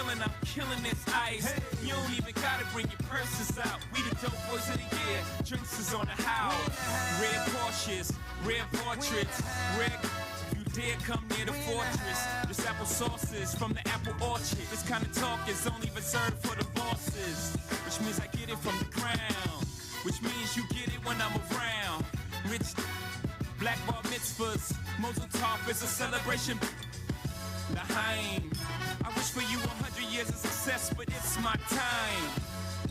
I'm killing this ice. You don't even gotta bring your purses out. We the dope boys of the year. Drinks is on the house. Red Porsches, red portraits, red. You dare come near the fortress. This apple sauce is from the apple orchard. This kind of talk is only reserved for the bosses, which means I get it from the ground, which means you get it when I'm around. Rich black bar mitzvahs, Mazel Tov is a celebration. L'chaim. I wish for you 100 years of success, but it's my time.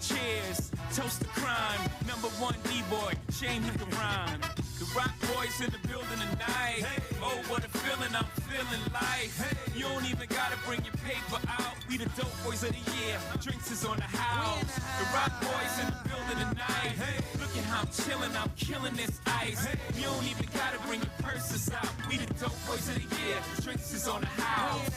Cheers, toast to crime. Number one D-boy, shame he can rhyme. The rock boys in the building tonight. Oh, what a feeling, I'm feeling life. You don't even gotta bring your paper out. We the dope boys of the year. Drinks is on the house. The rock boys in the building tonight. Look at how I'm chilling, I'm killing this ice. You don't even gotta bring your purses out. We the dope boys of the year. Drinks is on the house.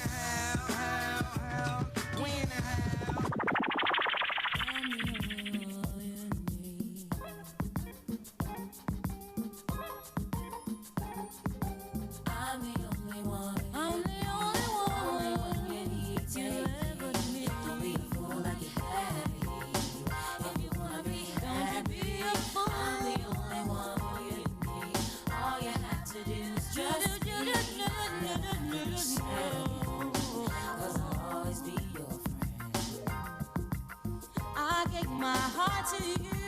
My heart to you.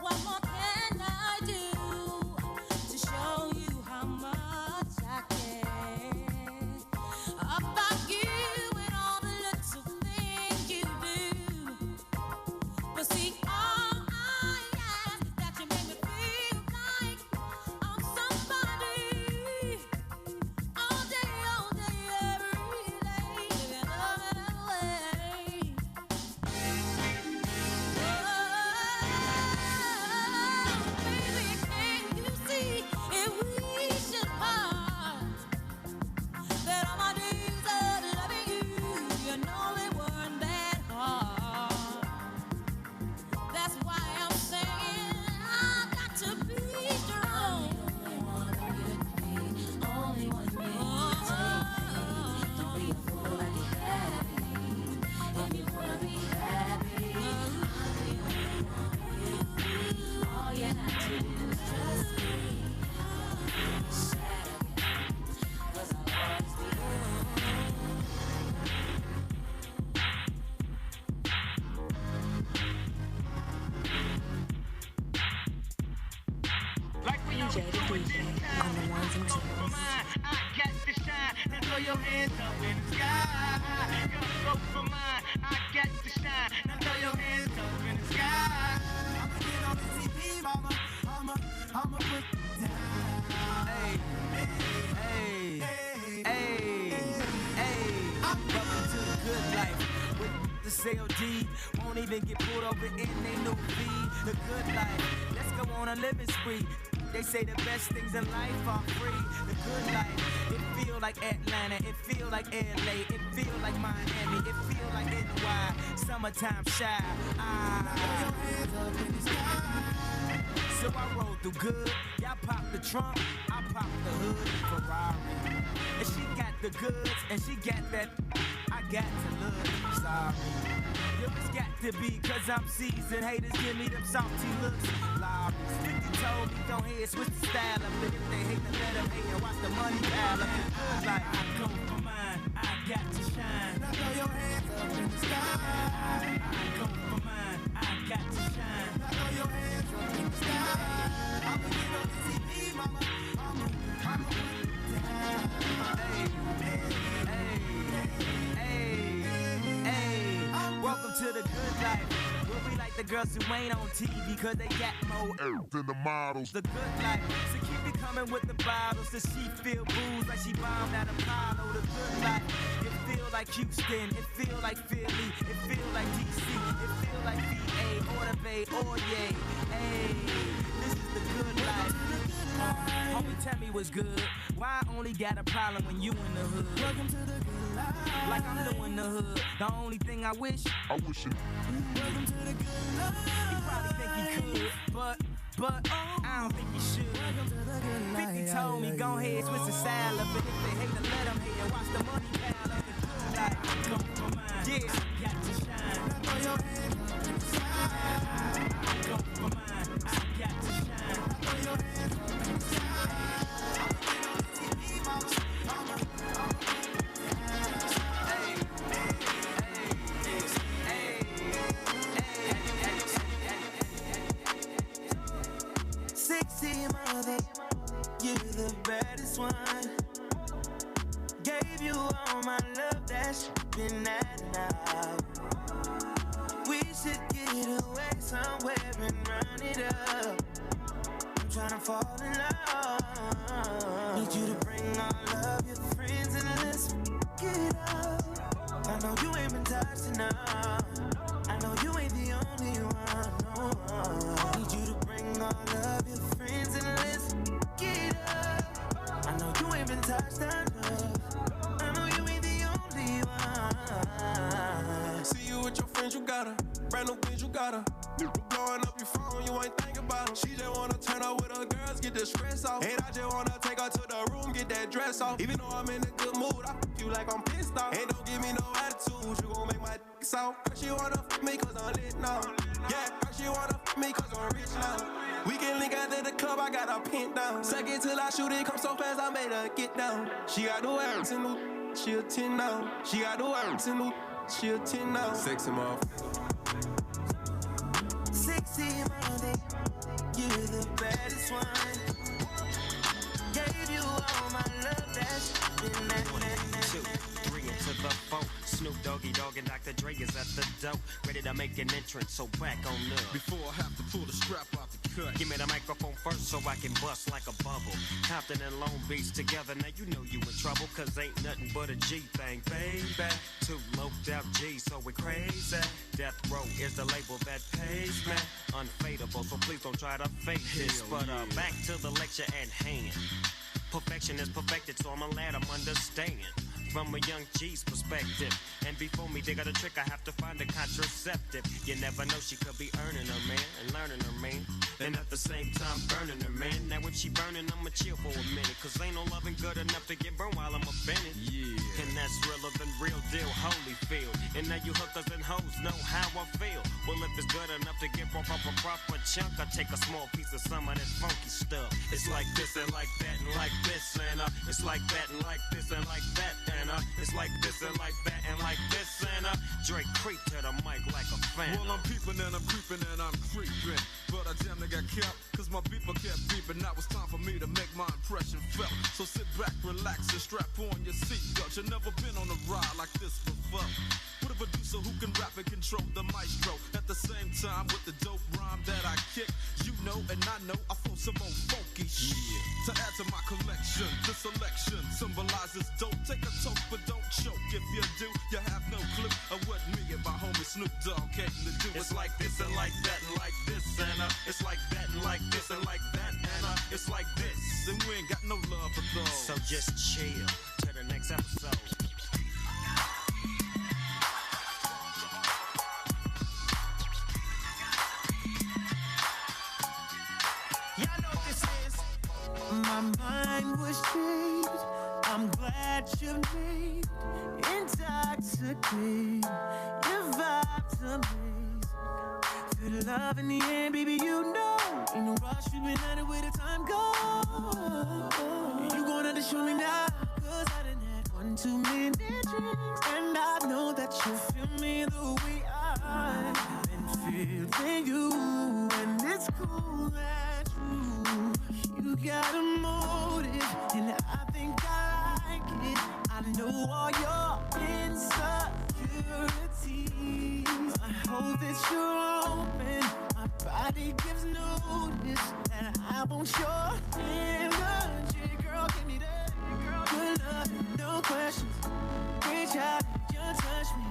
What more can I do to show you how much I care about you and all the little things you do? But see, all I ask is that you make me feel like I'm somebody all day, every day, living love that way. On the ones and twos. I got to shine and throw your hands up in the sky. Go for mine. I got to shine and throw your hands up in the sky. I'ma get on the TV, mama. I'ma put it down. Hey, hey, hey, hey, hey. Welcome to the good life. With the COD, won't even get pulled over in they new V. The good life. Let's go on a living spree. They say the best things in life are free. The good life, it feel like Atlanta, it feel like LA, it feel like Miami, it feel like NY, summertime shy. So I roll through good, y'all pop the trunk, I pop the hood, Ferrari. And she got the goods, and she got that, I got to look, sorry. Yo, it's got to be, cause I'm seasoned. Haters give me them salty looks. Lobbies, 50 told me, don't hear, switch the style up. And if they hate, then let them hate and watch the money pile up. Good like I go for mine, I got to shine. Now throw your hands up in the sky. I go for mine, I got to shine. Now throw your hands up in the sky. I'ma get on the TV, mama. I'ma put it down. Hey, hey, hey, hey. Welcome to the good life. We'll be like the girls who ain't on TV, cause they got more earth than the models. The good life, so keep it coming with the bottles. The she feel booze like she bombed at Apollo. The good life, it feel like Houston, it feel like Philly, it feel like DC, it feel like VA, or the Bay, or yay. Hey, this is the good life. Homie, tell me what's good. Why I only got a problem when you in the hood? Welcome to the good life. Like I'm doing the hood. The only thing I wish it. Welcome to the good life. He probably think he could, but I don't think he should. 50 told me go ahead, switch the style up, and if they hate to let them hate and watch the money pile up. like, come for mine. Yeah, I got to shine. Now throw your hands up in the sky. Come for mine. I got to shine. Now throw your hands up in the sky. TV, mama. Sexy mother, you're the baddest one. Gave you all my love, that's been that now. We should get away somewhere and run it up. I'm tryna fall in love. Need you to bring all of your friends and let's get up. I know you ain't been touched enough. I know you ain't the only one. No. Need you to bring all of your friends and let's get up. I know you ain't been touched enough. I know you ain't the only one. See you with your friends, you got her. Brand new things, you got her. Blowing up your phone, you ain't thinking about her. She just wanna turn up with her girls, get the stress off. And I just wanna take her to the room, get that dress off. Even though I'm in a good mood, I fuck you like I'm pissed off. And don't give me no attitude, you gon' make my dick soft. She wanna fuck me cause I'm lit now. Yeah, she wanna fuck me cause I'm rich now. We can link out at the club, I got her pinned down. Suck it till I shoot it, come so fast, I made her get down. She got the words in the, she a 10 now. She got the words in the, she a 10 now. Sexy motherfucker. Sexy mother, you're the baddest one. Gave you all my love, that's been that. 2, 3 into the 4. Snoop Doggy Dogg and Dr. Dre is at the door, ready to make an entrance, so back on up. Before I have to pull the strap out the cut, Give me the microphone first so I can bust like a bubble. Compton and Long Beach together, now you know you in trouble, cause ain't nothing but a G thing, baby. 2 loped out G's, so we crazy. Death Row is the label that pays me. Unfadable, so please don't try to fake this. But back to the lecture at hand. Perfection is perfected, so I'ma let them understand. From a young G's perspective. And before me dig out a trick, I have to find a contraceptive. You never know, she could be earning her man and learning her man, and at the same time burning her man. Now if she burning, I'ma chill for a minute, cause ain't no loving good enough to get burned while I'm offended. yeah. And that's realer than real deal, Holyfield. And now you hookers and hoes know how I feel. Well, if it's good enough to get broke off a proper chunk, I take a small piece of some of that funky stuff. It's like this and like that and like this, and it's like that and like this and like that, and it's like this and like that and like this, and Drake creep to the mic like a fan. Well, I'm peeping and I'm creeping and I'm creeping, but I damn near got kept, cause my beeper kept beeping. Now it's time for me to make my impression felt. So sit back, relax, and strap on your seatbelt. You've never been on a ride like this before. With a producer who can rap and control the maestro. At the same time, with the dope rhyme that I kick, you know and I know I throw some old funky shit to add to my collection. The selection symbolizes dope. Take a toke, but don't choke. If you do, you have no clue of what me and my homie Snoop Dogg came to do. It's like this and like that and like this, and it's like that and like this and like that, and it's like this. And we ain't got no love for those. So just chill to the next episode. Y'all know what this is. My mind was changed. I'm glad you made intoxicated. Your vibe's amazing. Feel the love in the air, baby, you know. Ain't no rush, we've been at it where the time goes. You gonna have to show me now, cause I done had 1 too many drinks. And I know that you feel me the way I've been feeling you. And it's cool that you got a motive, and I think I like it. I know all your insecurities. I hope that you're open. My body gives notice that I want your energy. Girl, give me that. Good love, no questions. Reach out, just touch me.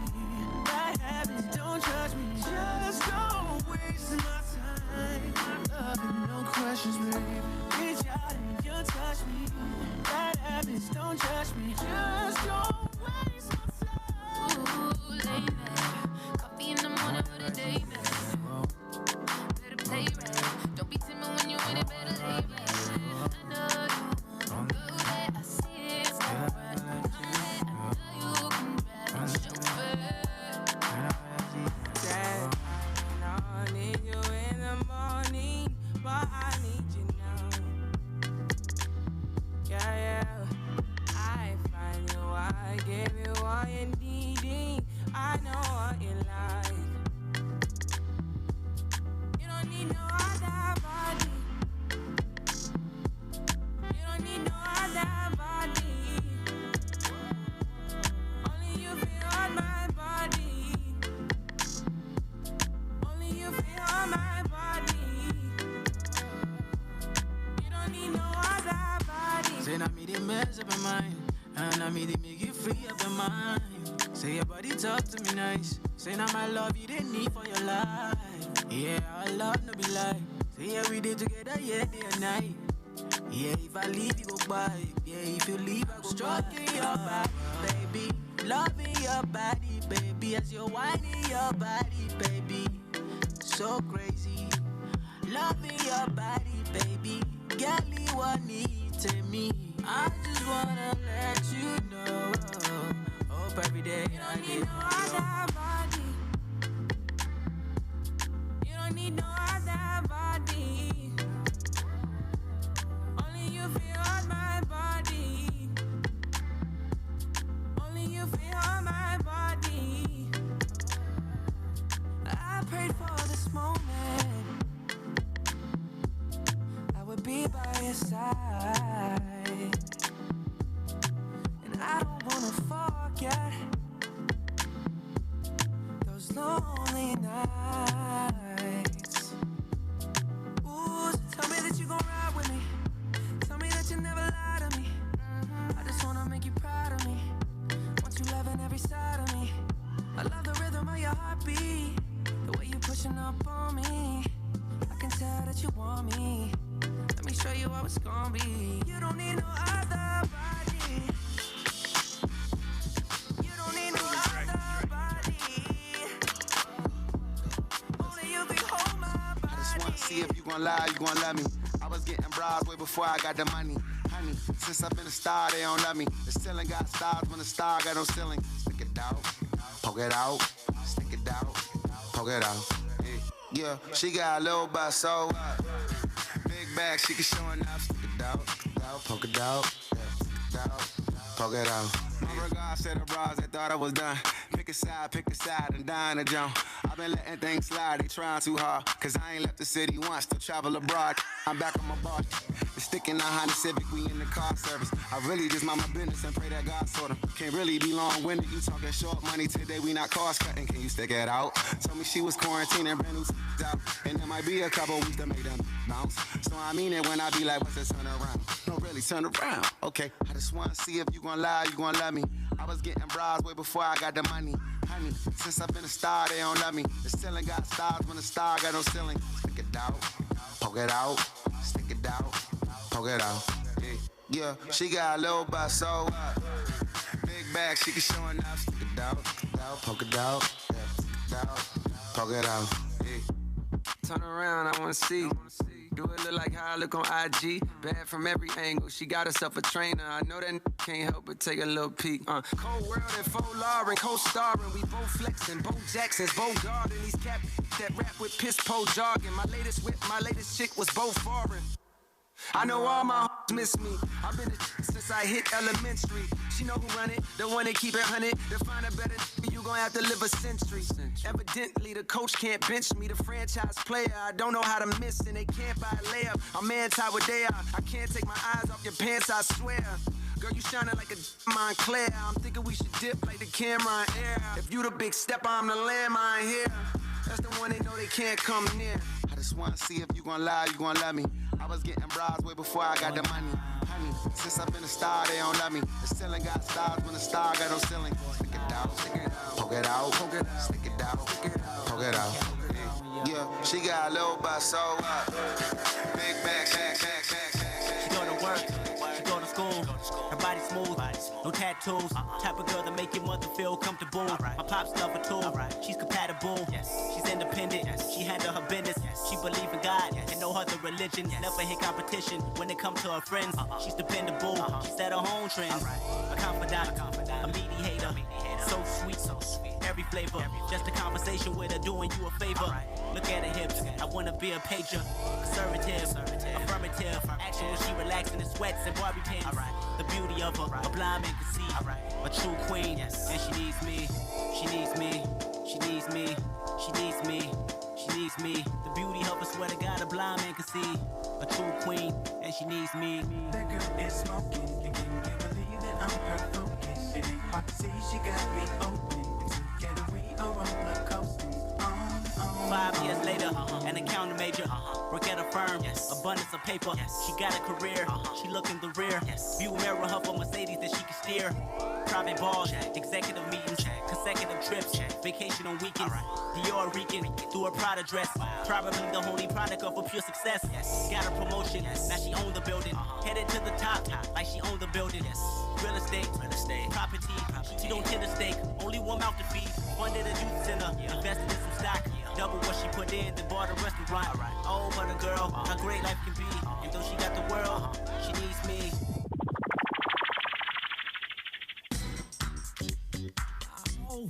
Bad habits, don't judge me. Just don't waste my time. Love, no questions, baby. Reach out and you touch me. Bad habits, don't judge me. Just don't waste my time. Ooh, late night. Coffee in the morning with a date night. Better play right. Don't be timid when you in it, better lay back. I know you wanna go there. I see it's alright. I know you can drive. don't need no other body. Say now me they mess up your mind, and now me they make you free up your mind. Say your body talk to me nice. Say now my love you didn't need for your life. Yeah, our love no be lie. Say yeah we did together, yeah, day and night. Yeah, if I leave you go by. Yeah, if you leave I go stroking your body, baby. Loving your body, baby. As you're whining your body, baby. So crazy. Loving your body, baby. Girl, you want need to me. I just wanna let you know. Hope every day You don't need no other body. You don't need no other body. Only you feel on my body. Only you feel on my body. I prayed for this moment. I would be by your side. And I don't wanna forget those lonely nights. Ooh, so tell me that you gon' ride with me. Tell me that you never lie to me. I just wanna make you proud of me. Want you loving every side of me. I love the rhythm of your heartbeat. The way you pushing up on me. I can tell that you want me. Let me show you how it's gonna be. You don't need no other body. You don't need no other body. Only you can hold my body. I just wanna see if you gon' lie, you gon' love me. I was getting bras way before I got the money. Honey, since I've been a star, they don't love me. The ceiling got stars when the star got no ceiling. Stick it out, poke it out, stick it out, poke it out. Yeah, she got a little butt, so what? Big bag, she can show enough. Stick it out, poke it out, stick it out, poke it out. My regards to the bras that thought I was done. Pick a side, and dine a jump. I've been letting things slide, they trying too hard. Cause I ain't left the city once, to travel abroad. I'm back on my bar. The stick in the Honda Civic, we in the car service. I really just mind my business and pray that God sort them. Can't really be long-winded, you talking short money today, we not cost cutting. Can you stick it out? Told me she was quarantining, brand new out. And there might be a couple weeks to make them bounce. So I mean it when I be like, what's this turn around? No, really, turn around. Okay, I just wanna see if you gon' lie, you gon' love me. I was getting bras way before I got the money. Honey, since I've been a star, they don't love me. The ceiling got stars when the star got no ceiling. Stick it out, poke it out, stick it out, poke it out. Yeah, she got a little butt, so what? Big bag, she can show enough. Stick it out, poke it out, stick it out, poke it out. Turn around, I wanna see. Do it look like how I look on IG? Bad from every angle. She got herself a trainer. I know that can't help but take a little peek. Cold World and Faux Lauren, co-starring. We both flexing, Bo Jackson's, Bo Garden. These cap that rap with piss po jargon. My latest whip, my latest chick was both foreign. I know all my hoes miss me. I've been a since I hit elementary. She know who run it, the one that keep it 100. To find a better you gon' have to live a century. Evidently the coach can't bench me, the franchise player. I don't know how to miss and they can't buy a layup. I'm anti what they are. I can't take my eyes off your pants, I swear. Girl, you shining like a Montclair. I'm thinking we should dip like the camera in air. If you the big stepper, I'm the landmine here. That's the one they know they can't come near. I just wanna see if you gon' lie, you gon' love me. I was getting bras way before I got the money. Honey, since I've been a star, they don't love me. The ceiling got stars when the star got no ceiling. Stick it out, poke it out, stick it out, poke it out. Yeah, she got a little butt, so what? Big bag, She go to work, she go to school. Her body smooth, no tattoos. Type of girl that make your mother feel comfortable. My pops love her too. She's compatible. She's independent. She handle her business. She believe in God and no other religion. Never hit competition when it comes to her friends. She's dependable. She set her own trends. A confidant, a mediator. So sweet, every flavor. Just a conversation with her doing you a favor. Look at her hips. I wanna be a pager. Conservative, affirmative. Action when she relaxing in sweats and Barbie pants. The beauty of her, a blind man can see. A true queen, and she needs me. She needs me. She needs me. She needs me. She needs me. The beauty of her, swear to God, a blind man can see. A true queen, and she needs me. That girl is smoking. You can't believe that I'm her focus. It ain't hard to see she got me open. Together we are roller coasting. On. 5 years later, an accountant major, work at a firm, abundance of paper. She got a career, she look in the rear. View mirror, her for Mercedes that she can steer. Private balls, executive meetings, consecutive trips, vacation on weekends. Dior Rican, through a Prada dress. Probably the only product of a pure success. Got a promotion, now she owned the building. Headed to the top, like she owned the building. Real estate, property. She don't tend to stake, only one mouth to feed. Funded a youth center, invested in some stock. Double what she put in, then bought a restaurant. Oh, but a girl, how great life can be. And though she got the world, she needs me. Oh.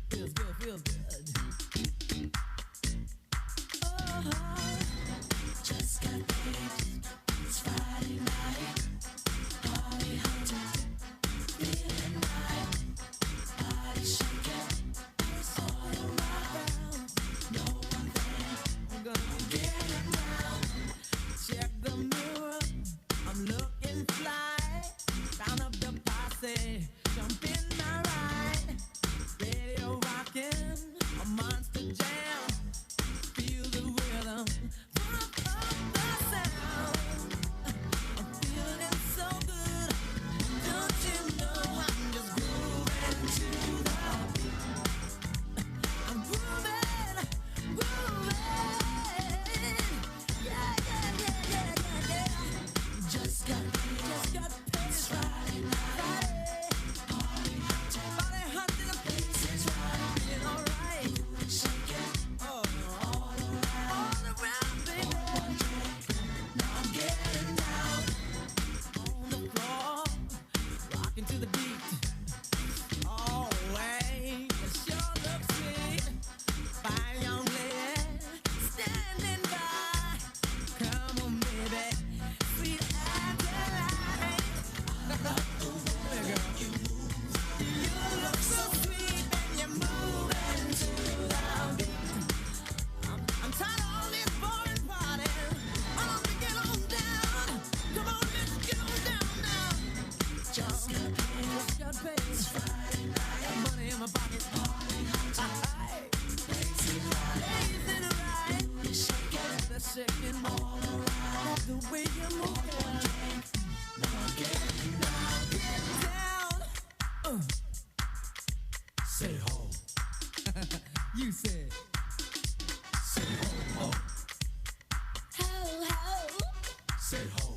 Feels good. Just got paid. It's Friday night. Party hunting. Feeling right. Body shaking. It's all around. No one there. I'm gonna get around. Check the mirror. I'm looking fly. Round up the posse. Jump in my ride. Radio rocking, a monster jam. Feel the rhythm, pump up the sound. I'm feeling so good. Don't you know I'm just grooving to the beat. I'm grooving. Yeah. Just got paid. It's Friday night. Party hunting. The place is right. Feeling alright. Shaking. All around, baby. Now I'm getting down on the floor, rocking to the beat. Oh, way, it sure looks sweet. Fine young lady, standing by. Come on, baby, sweet Adelaide. You look so sweet and you're moving to the beat. I'm tired of all this boring party. I want to get on down. Come on, let's get on down now. Just got paid. It's Friday night. Got money in my pocket. Party hunting. Blazing right. You're shaking. The shaking all around. The way you move. Get down. Say ho. You said. Say ho, ho. Ho. Say ho.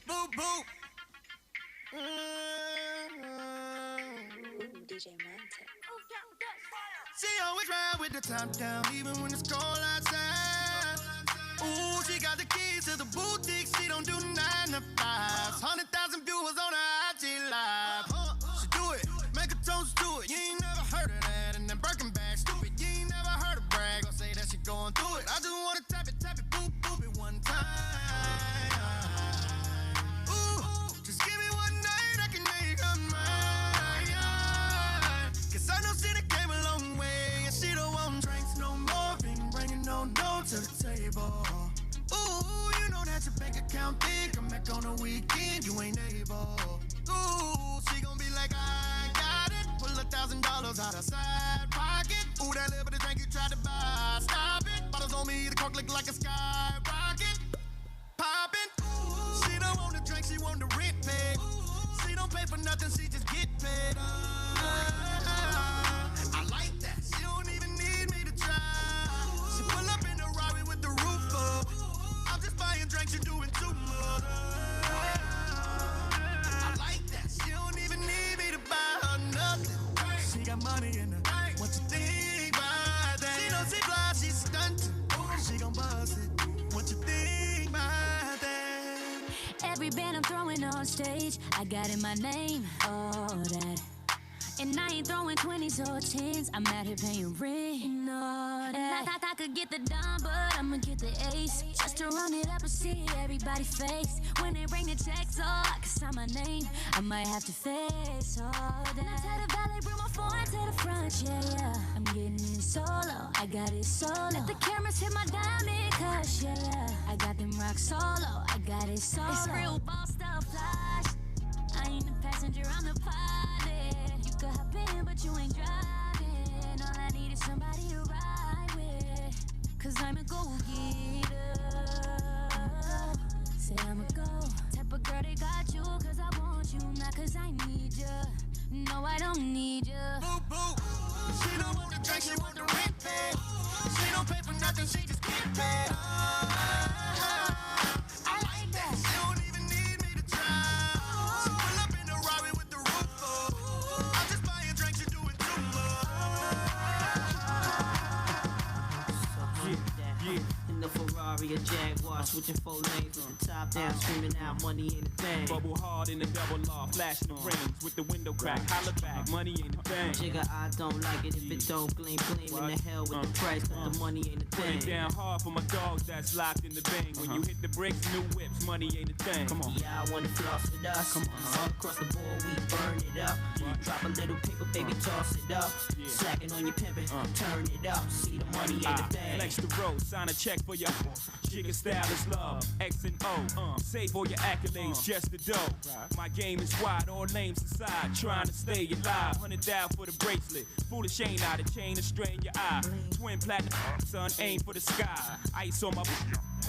Boop, boop. DJ Montez. She always ride with the top down, even when it's cold outside. Ooh, she got the keys to the boutique. She don't do 9 to 5. 100,000 viewers on her IG live. She do it, make a toast to it. You ain't never heard of that. And then Birkin bag, stupid. You ain't never heard of brag. Or say that she going through it. I just wanna tap it, boop, boop it one time. Ooh, just give me one night, I can make her mine. 'Cause I know she done came a long way. And she don't want drinks no more. Been bringing no dough to the table. Ooh, you know that your bank account big. Come back on the weekend, you ain't able. Ooh, she gon' be like, I got it. Pull $1,000 out of side pocket. Ooh, that little bit of drink you tried to buy. Stop it. Bottles on me, the cork look like a skyrocket. Poppin'. She don't want the drink, she want the rent paid. She don't pay for nothing, she just get paid. I like that. She don't even need me to try. She pull up in the Rari with the roof up. I'm just buying drinks, you're doing too much. I like that. She don't even need me to buy her nothing. She got money in her. What you think about that? She know she fly, she stuntin'. She gon' buzz it. What you think about that? Every band I'm throwing on stage, I got in my name, all that. And I ain't throwing 20s or 10s, I'm out here paying rent, all that. And I could get the dime, but I'm I'ma get the ace, just to run it up and see everybody's face. When they bring the checks, I can sign my name. I might have to face all that. Now tell the valet, bring my phone to the front, yeah. I'm getting in solo, I got it solo. Let the cameras hit my diamond cush, yeah. I got them rock solo, I got it solo. It's real boss stuff, flash. I ain't the passenger, I'm the pilot. You could hop in, but you ain't driving. All I need is somebody to ride with. Cause I'm a go-getter. Say I'm a go. Type of girl they got you, cause I want you, not cause I need you. No, I don't need you. Boo, boo. She don't want the drink, she want the rent pay. She don't pay for nothing, she just get paid. I like that. She don't even need me to try. She pull up in a Rari with the roof up. I just buy a drink, she doing too much. In the Ferrari or Jaguar, switching 4 lanes with the top down, screaming out, money ain't a thing. Bubble hard in the double law, flashing the rings with the window crack, holla back, money ain't a thing. Jigga, I don't like it if it don't gleam, in the hell with the price, but the money ain't a thing. Put it down hard for my dogs that's locked in the bang. When you hit the bricks, new whips, money ain't a thing. Come on. Yeah, I wanna floss with us. Come on. All across the board, we burn it up. Drop a little paper, baby, toss it up. Slacking on your pimpin', turn it up. See the money ain't a thing. Flex the road, sign a check for your jigga style is love, X and O. Save all your accolades, just the dough. My game is wide, all names aside. Trying to stay alive, 100 down for the bracelet. Foolish ain't out, a chain to strain your eye. Twin platinum, son, aim for the sky. Ice on my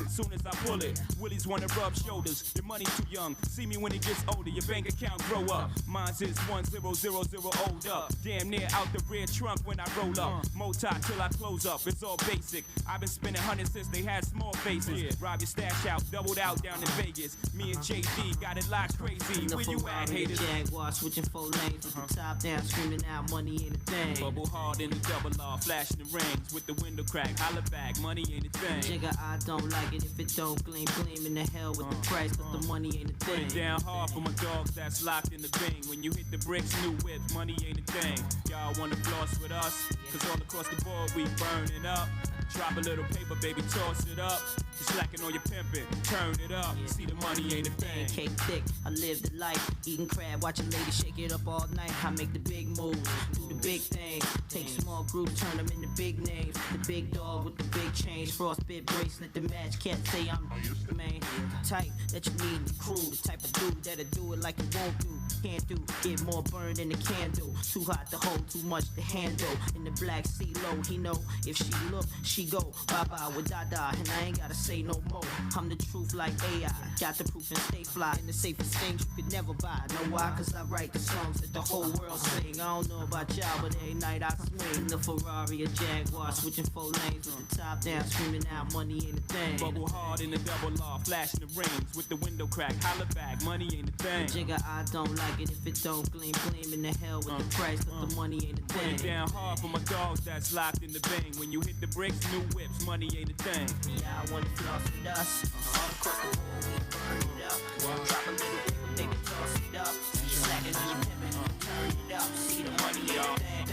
soon as I pull it. Willies wanna rub shoulders. Your money's too young. See me when it gets older. Your bank account grow up. Mine's is 1000 old up. Damn near out the rear trunk when I roll up. Moti till I close up. It's all basic. I've been spending hundreds since they had small faces. Rob your stash out, doubled out down in Vegas. Me and JD got it locked crazy. Where you at, haters? Jaguar, switching 4 lanes with the top down, screaming out, money ain't a thing. Bubble hard in the double law, flashing the rings with the window crack. Holla back, money ain't a thing. Jigga, I don't like it if it don't gleam in the hell with the price, but the money ain't a thing. Put it down hard for my dogs that's locked in the bang. When you hit the bricks, new whips, money ain't a thing. Y'all wanna floss with us? Cause all across the board we burn it up. Drop a little paper, baby, toss it up. You slacking on your pimpin', turn it up. See the money ain't a thing. Cake thick, I live the life. Eating crab, watching ladies shake it up all night. I make the big moves, do the big thing. Take small groups, turn them into big names. The big dog with the big change. Frostbit bracelet, the match. Can't say I'm the man. The type that you need in the crew. The type of dude that'll do it like you won't do. Can't do, get more burned than a candle. Too hot to hold, too much to handle. In the black sea low, he know if she look, she go bye-bye with Dada. And I ain't gotta say no more. I'm the truth like AI. Got the proof and stay fly. And the safest things you could never buy. Know why? Cause I write the songs that the whole world sing. I don't know about y'all, but every night I swing. In the Ferrari or Jaguar, switching 4 lanes with the top down, screaming out, money ain't a thing. Bubble hard in the double law, flashing the rings with the window crack. Holla back, money ain't a thing. Jigga, I don't like it if it don't gleam in the hell with the price, but the money ain't a thing. Put it down hard for my dogs that's locked in the bang. When you hit the bricks, new whips, money ain't a thing. Yeah, I wanna floss with us. All across the board, we burn it up. Drop a little paper, baby, toss it up. Slacking on your pimpin', turn it up. See the money ain't a thing.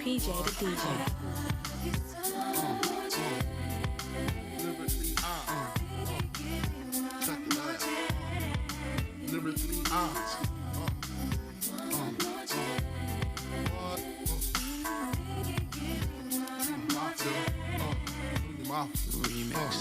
PJ the DJ. Lyrically, remix.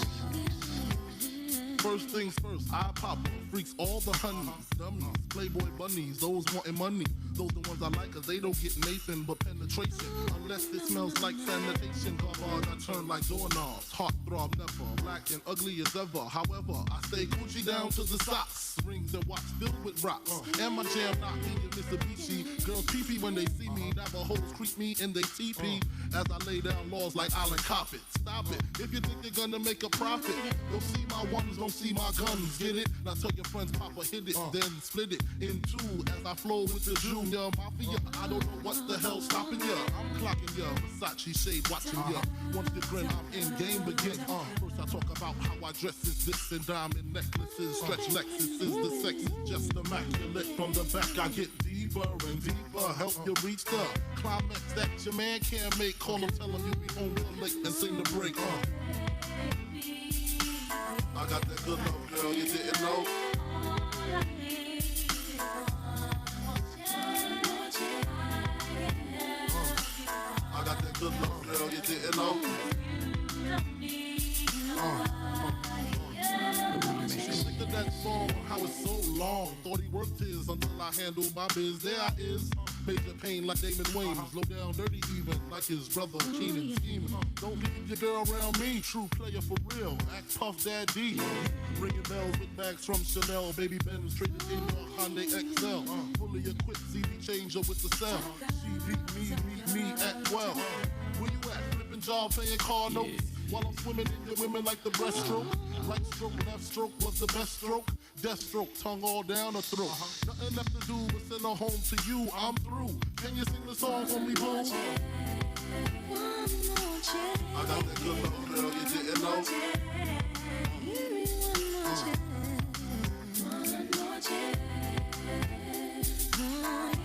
First things first, I pop freaks all the honeys, dummies, playboy bunnies, those wanting money. Those the ones I like cause they don't get Nathan but penetration. Unless it smells like sanitation, garbage I turn like doorknobs. Heart throb never, black and ugly as ever. However, I stay Gucci down to the socks. Rings and watch filled with rocks. And my jam not me and Mitsubishi. Girls pee-pee when they see me. Navajos creep me in they teepee. As I lay down laws like Island Coppet. Stop it, if you think you're gonna make a profit. Don't see my ones, don't see my guns. Get it? Now tell your friends Papa hit it, then split it in two as I flow with the Jew. Junior Mafia. I don't know what the hell stopping ya. I'm clocking ya, Versace shade watching ya. Once you grin, I'm in, game begin. First I talk about how I dress is this and diamond necklaces, stretch Lexuses. The sex is just immaculate. From the back I get deeper and deeper. Help you reach the climax that your man can't make. Call him, tell him you be home real late and sing the break. I got that good love, girl, you didn't know. I got that good love, girl, you didn't know. Look at that song, how it's so long. Thought he worked his until I handled my biz. There I is. Major pain like Damon Wayans, low down dirty even like his brother Keenan scheming. Don't leave your girl around me, true player for real. Act Puff Daddy, ringing bells with bags from Chanel. Baby Benz traded in your Hyundai XL. Fully equipped CD changer with the cell. She beat me at 12. Where you at? Flipping job, paying car notes. While I'm swimming in your women like the breaststroke. Right stroke, left stroke was the best stroke. Death stroke, tongue all down her throat. Nothing left to do but send her home to you. I'm through. Can you sing the song for me, boo? I got that good love, girl, you didn't know.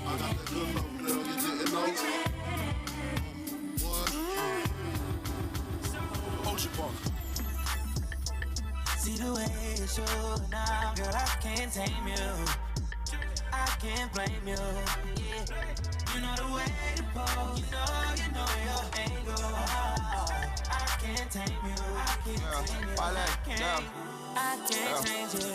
I got that good love, girl, you didn't know. See the way you show now, girl, I can't tame you. I can't blame you. Yeah, you know the way to pose. You know your angle. I can't tame you. I can't tame you. I can't change you.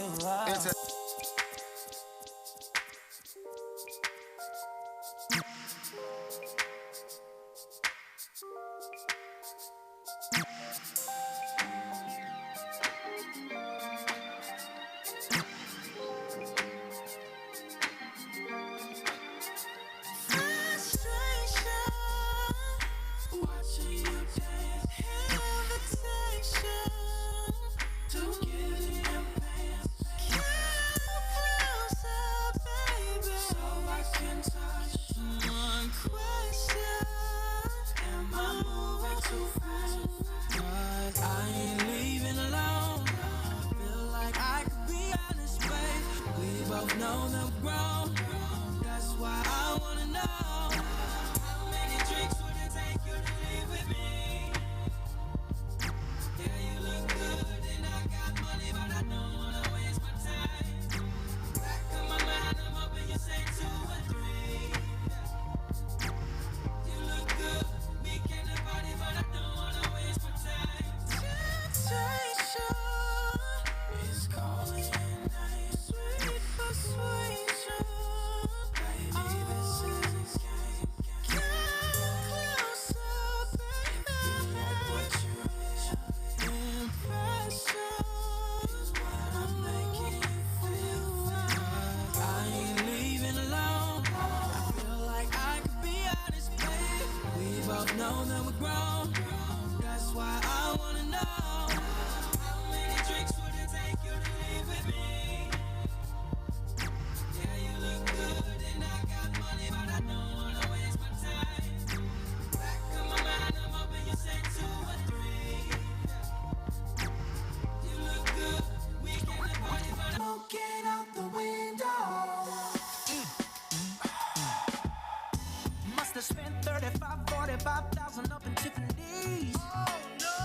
Spent 45,000 up in Tiffany's. Oh no!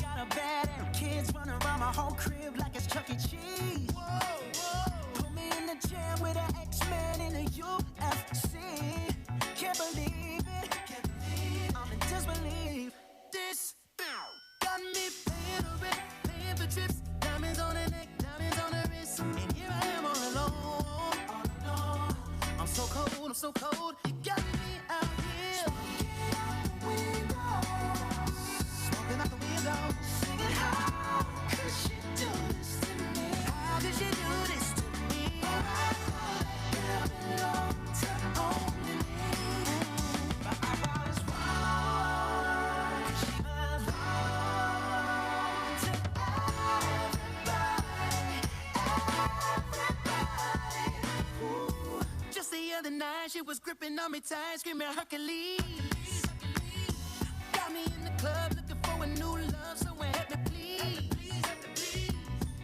Got a bad and kids running around my whole crib like it's Chuck E. Cheese. Whoa. Put me in the jam with an X-Men in the UFC. Can't believe it. I'm in disbelief. This got me paying the rent, paying for trips. Diamonds on the neck, diamonds on the wrist. And here I am all alone. I'm so cold. You got me out here. Smoking out the window. Singing, how could she do this to me? How could she do this to me? I thought that belonged to only me. But I was wrong. She belonged to everybody. Ooh. Just the other night. time she was gripping on me tight, screaming Hercules. Got me in the club looking for a new love, someone help me please.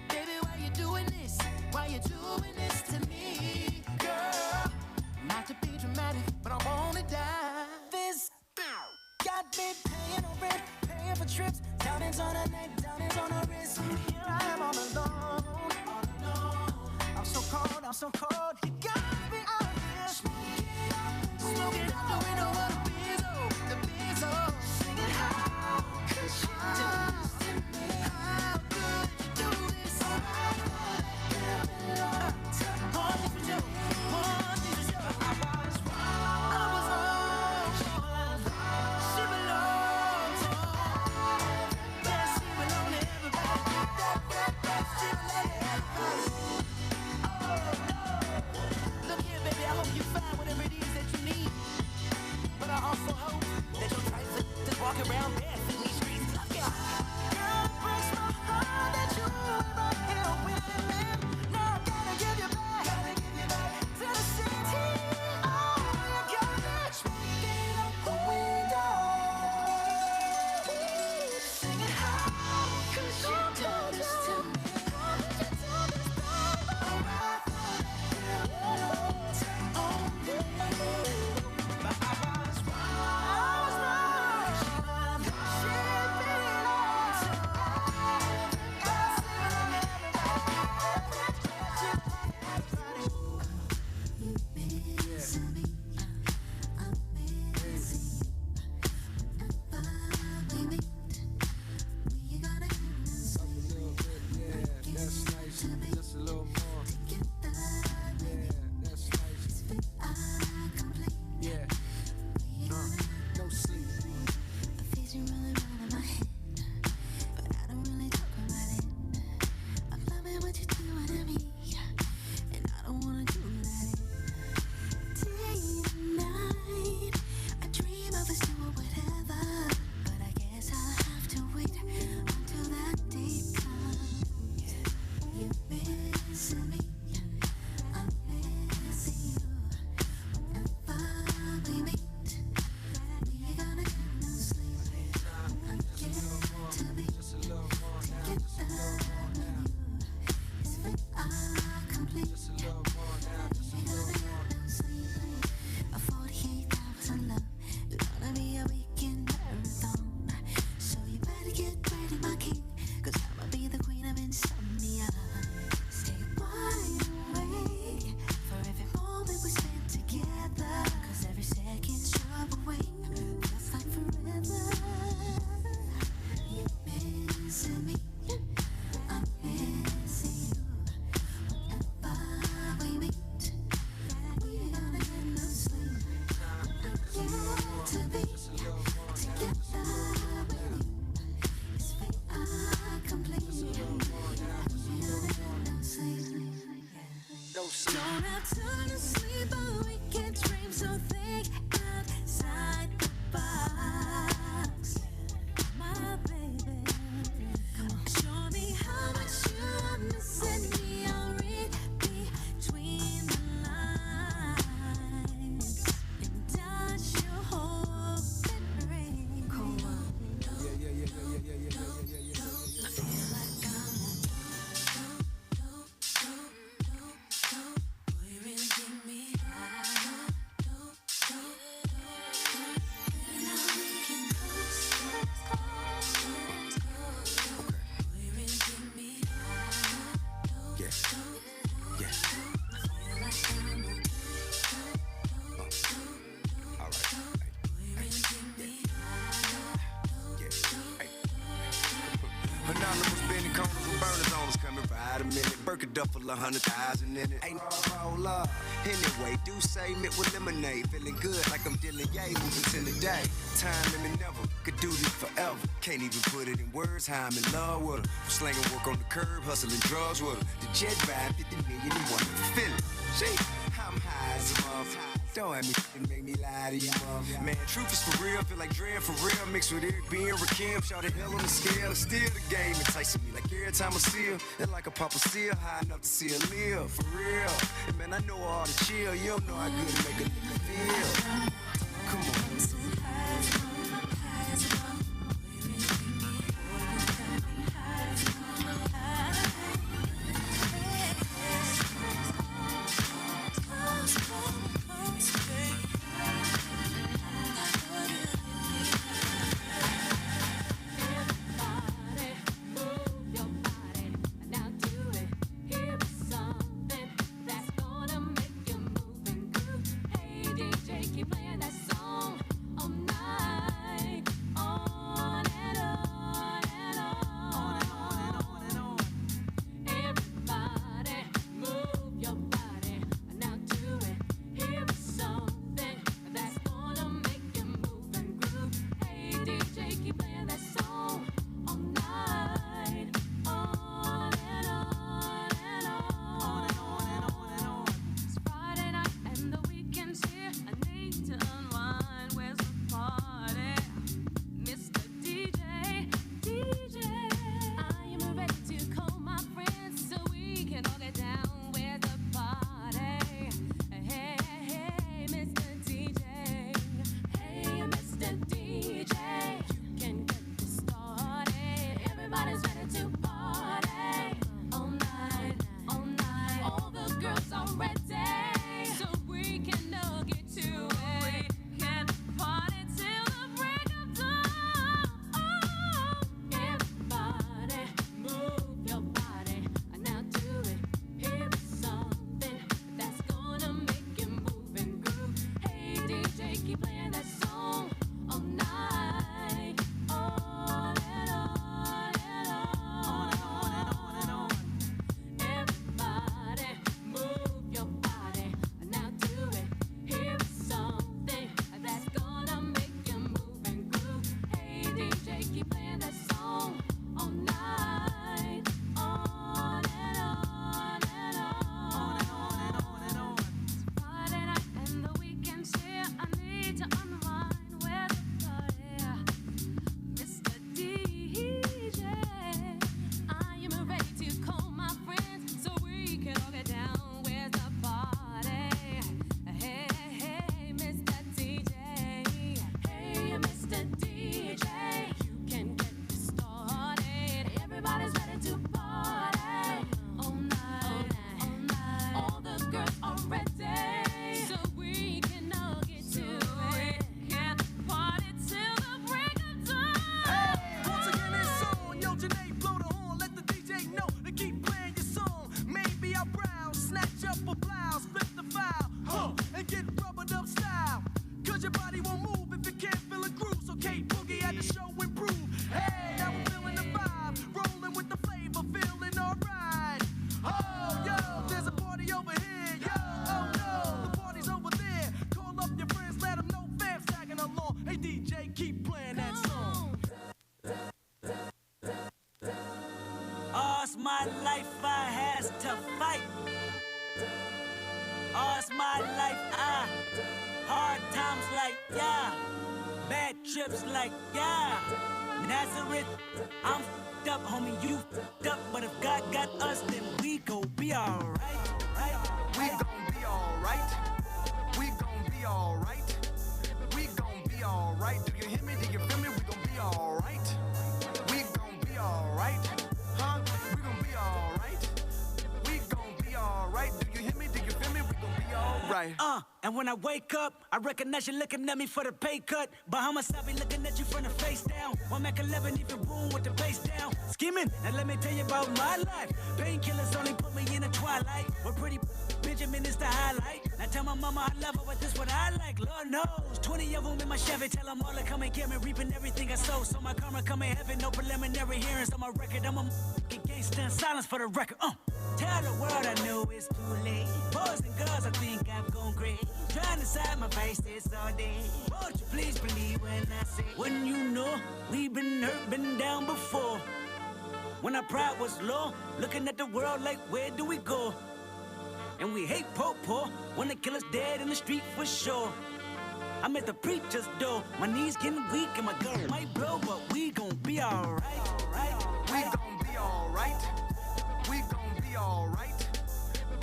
Baby, why you doing this? Why you doing this to me, girl? Not to be dramatic, but I wanna die. This got me paying on rent, paying for trips, diamonds on her neck, diamonds on her wrist. Here I am all alone, all alone. I'm so cold, I'm so cold. You got me out here smoking out the window of the Bizzo. Singing, how could you do this to me? How could you do this? One thing for sure, one thing for sure. I was wrong. She belongs to yeah, she belongs to everybody. She belongs to everybody. Look here, baby, I hope you find whatever it is that you need. But I also hope that your trifling just walk around barefoot in these streets. Look here. Girl, it breaks my heart that you ever here with me. Now I gotta give you back to the city. Oh, you got me smoking out the window. Singing, how could you do this to me? How could you do this, baby? Alright. But I was wrong. She belongs to That's nice, just a little more. Yeah, that's nice. Yeah, no sleep. Don't have time to sleep, but we can dream, so think outside the box. My baby, come on, show me how much you are missing me. I'll read between the lines and touch your hope and rain. Come on, Yeah. I feel like I'm Anonymous Benny Corners with burners on us coming right a minute. Burka duffel, 100,000 in it. Ain't no roll up. Anyway, do say mint with lemonade. Feeling good like I'm dealing yay, moving to the day. Time limit never, could do this forever. Can't even put it in words how I'm in love with her. Slanging work on the curb, hustling drugs with her. The jet ride, 50 million in one feeling. She, I'm high as a mother. Don't have me f***ing make me lie to you, mom. Man, truth is for real, feel like Dre for real. Mixed with Eric B and Rakim, shout the hell on the scale. It's still the game, enticing me like every time I see her. It's like a papa seal, high enough to see her live, for real. And man, I know all the chill, you don't know how good it make a nigga feel. Come on. My life I has to fight. All's my life hard times like bad trips like Nazareth. I'm f***ed up, homie, you f***ed up, but if God got us, then we gon' be alright. We gon' be alright. We gon' be alright. We gon' be alright. Do you hear me? Do you feel me? We gon' be alright. We gon' be alright. Huh? We gon' be alright. We gon' be alright. Do you hear me? Do you feel me? We gon' be alright. And when I wake up, I recognize you looking at me for the pay cut. Bahamas, I be looking at you from the face down. One Mac 11, even boom with the bass down. Scheming, now let me tell you about my life. Painkillers only put me in the twilight. We're pretty Benjamin is the highlight. Now tell my mama I love her, but this what I like. Lord knows, 20 of them in my Chevy. Tell them all to come and get me, reaping everything I sow. So my karma come in heaven, no preliminary hearings on my record. I'm a gangster in silence for the record. Tell the world I know it's too late. Boys and girls, I think I've gone great. Trying to side my face this all day. Won't you please believe when I say, when you know we've been hurt, been down before. When our pride was low, looking at the world like, where do we go? And we hate po-po, wanna kill us dead in the street for sure. I'm at the preacher's door, my knees getting weak and my gun might blow, but we gon' be alright. We gon' be alright. We gon' be alright.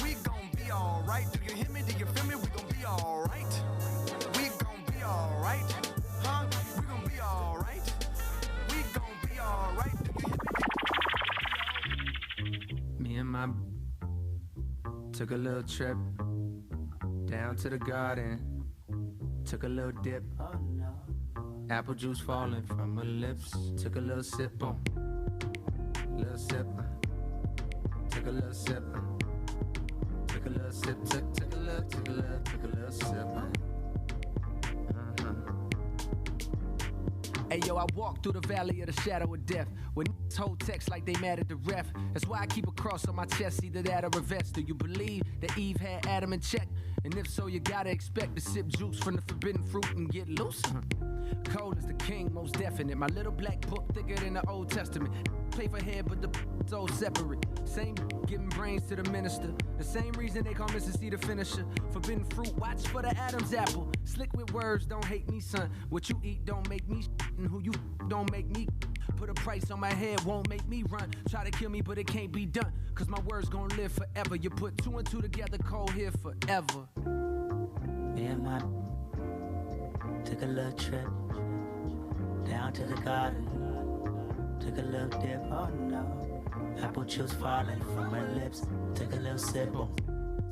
We gon' be alright. Do you hear me? Do you feel me? We gon' be alright. We gon' be alright. Huh? We gon' be alright. We gon' be alright. Do you hear me? Me and my took a little trip down to the garden. Took a little dip. Oh no. Apple juice falling from her lips. Took a little sip on. Little sip. Took a little sip. Took a little sip. Took a little sip. Hey yo, I walk through the valley of the shadow of death. When hold text like they mad at the ref. That's why I keep a cross on my chest, either that or a vest. Do you believe that Eve had Adam in check? And if so, you gotta expect to sip juice from the forbidden fruit and get loose. Cold as the king, most definite. My little black book thicker than the Old Testament. Pay for head, but the all separate. Same giving brains to the minister. The same reason they call Mrs. C the finisher. Forbidden fruit, watch for the Adam's apple. Slick with words, don't hate me, son. What you eat don't make me and who you don't make me. Put a price on my head, won't make me run. Try to kill me, but it can't be done. Cause my words gon' live forever. You put two and two together, cold here forever. Me and my took a little trip down to the garden. Took a little dip, oh no. Apple juice falling from her lips. Took a little sip.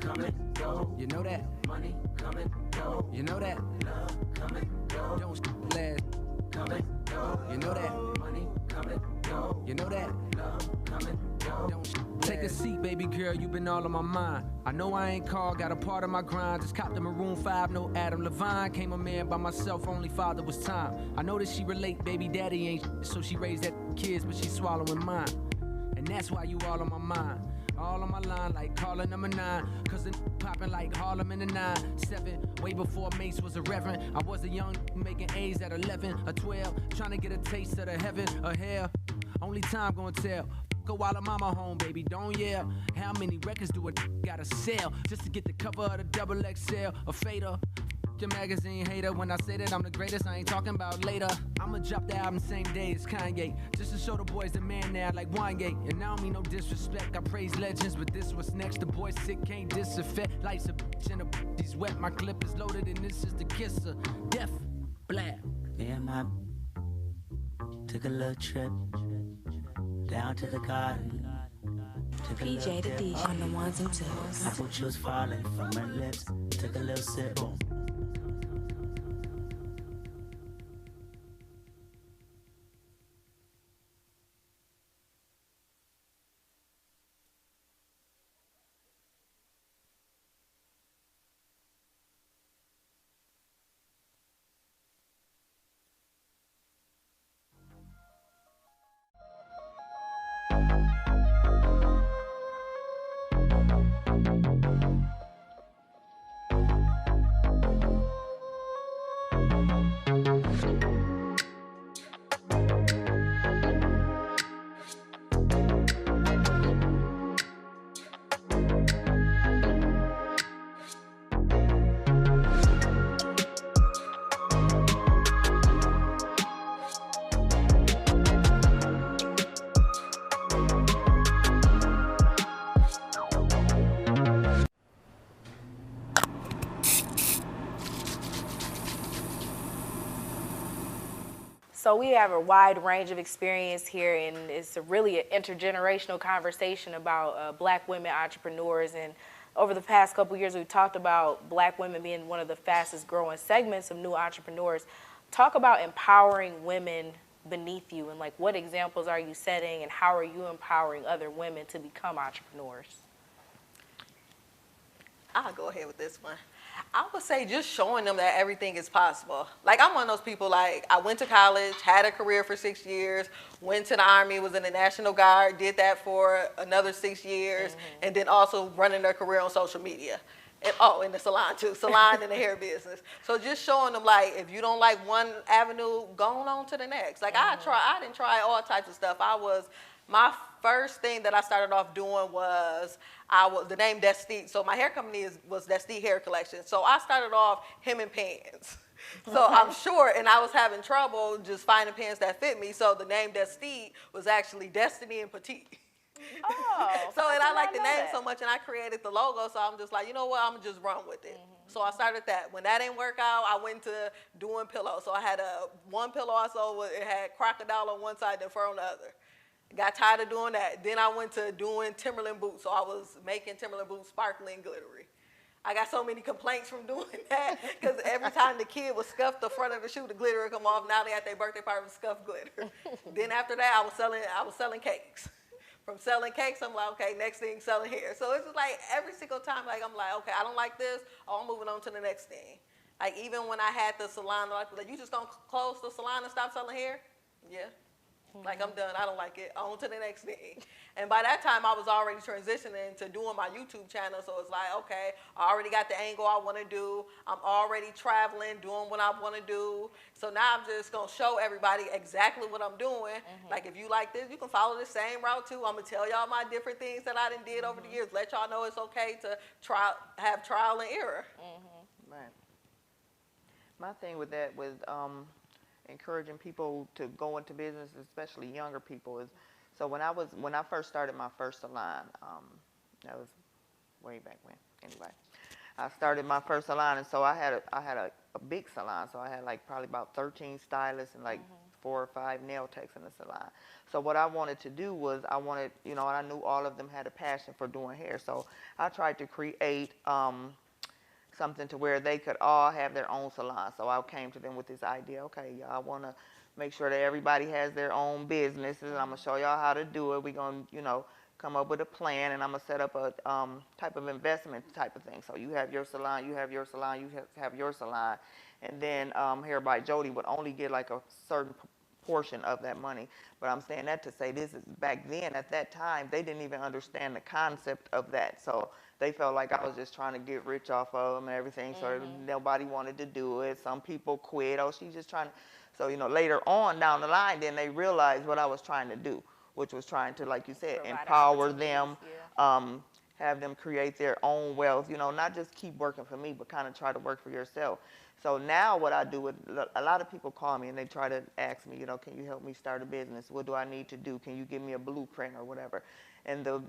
Come and go. You know that. Money come and go. You know that. Love come and go. Don't last. Come and go. You know that. Money come and go. You know that. Love come and go. Don't take a seat, baby girl. You been all on my mind. I know I ain't called, got a part of my grind. Just copped the Maroon 5, no Adam Levine. Came a man by myself, only father was time. I know that she relate, baby daddy ain't so she raised that kids, but she swallowing mine. And that's why you all on my mind. All on my line like caller number 9. Cause the popping like Harlem in the 9-7. Way before Mace was a reverend. I was a young making A's at 11 or 12. Trying to get a taste of the heaven or hell. Only time gonna tell. Go while the mama home, baby, don't yell. How many records do a gotta sell just to get the cover of the double XL or fader? The magazine hater, when I say that I'm the greatest, I ain't talking about later. I'ma drop the album same day as Kanye, just to show the boys the man now like Wanye. And I don't mean no disrespect, I praise legends, but this what's next. The boy sick, can't disaffect. Life's a bitch and a he's wet. My clip is loaded and this is the kiss of death. Blab. Me and my took a little trip down to the garden. Took a PJ little the dip, DJ on the ones and twos. Apple juice falling from her lips. Took a little sip. Boom. So we have a wide range of experience here, and it's really an intergenerational conversation about black women entrepreneurs. And over the past couple years, we've talked about black women being one of the fastest growing segments of new entrepreneurs. Talk about empowering women beneath you, and like what examples are you setting, and how are you empowering other women to become entrepreneurs? I'll go ahead with this one. I would say just showing them that everything is possible. Like, I'm one of those people, like, I went to college, had a career for 6 years, went to the Army, was in the National Guard, did that for another 6 years, and then also running their career on social media. And, in the salon too, salon and the hair business. So just showing them, like, if you don't like one avenue, go on to the next. Like, I didn't try all types of stuff. I was My first thing that I started off doing was the name Destique. So my hair company was Destique Hair Collection. So I started off hemming pants. So I'm short, and I was having trouble just finding pants that fit me. So the name Destique was actually Destiny and Petite. Oh. So and I like the name so much, and I created the logo. So I'm just like, you know what? I'm gonna just run with it. So I started that. When that didn't work out, I went to doing pillows. So I had one pillow I sold. It had crocodile on one side and fur on the other. Got tired of doing that. Then I went to doing Timberland boots. So I was making Timberland boots sparkling glittery. I got so many complaints from doing that because every time the kid would scuff the front of the shoe, the glitter would come off. Now they at their birthday party with scuff glitter. Then after that, I was selling cakes. From selling cakes, I'm like, okay, next thing, selling hair. So it's just like every single time, like I'm like, okay, I don't like this. Oh, I'm moving on to the next thing. Like even when I had the salon, like you just gonna close the salon and stop selling hair? Yeah. Like I'm done. I don't like it. On to the next thing. And by that time, I was already transitioning to doing my YouTube channel. So it's like, okay, I already got the angle I want to do. I'm already traveling, doing what I want to do. So now I'm just going to show everybody exactly what I'm doing. Like if you like this, you can follow the same route too. I'm going to tell y'all my different things that I done did over the years. Let y'all know it's okay to have trial and error. Right. My thing with that was encouraging people to go into business, especially younger people, is so when I first started my first salon, that was way back when. Anyway, I started my first salon, and so I had a big salon, so I had like probably about 13 stylists and like 4 or 5 nail techs in the salon. So what I wanted to do was I knew all of them had a passion for doing hair, so I tried to create something to where they could all have their own salon. So I came to them with this idea, okay, y'all want to make sure that everybody has their own businesses. I'm going to show y'all how to do it. We're going to, come up with a plan, and I'm going to set up a type of investment type of thing. So you have your salon, you have your salon, you have your salon. And then Hair by Jody would only get like a certain portion of that money. But I'm saying that to say this is back then, at that time, they didn't even understand the concept of that. So they felt like I was just trying to get rich off of them and everything. So nobody wanted to do it. Some people quit. Oh, she's just trying to. So, later on down the line, then they realized what I was trying to do, which was trying to, like you said, empower them, have them create their own wealth, not just keep working for me, but kind of try to work for yourself. So now what I do, a lot of people call me and they try to ask me, can you help me start a business? What do I need to do? Can you give me a blueprint or whatever? And the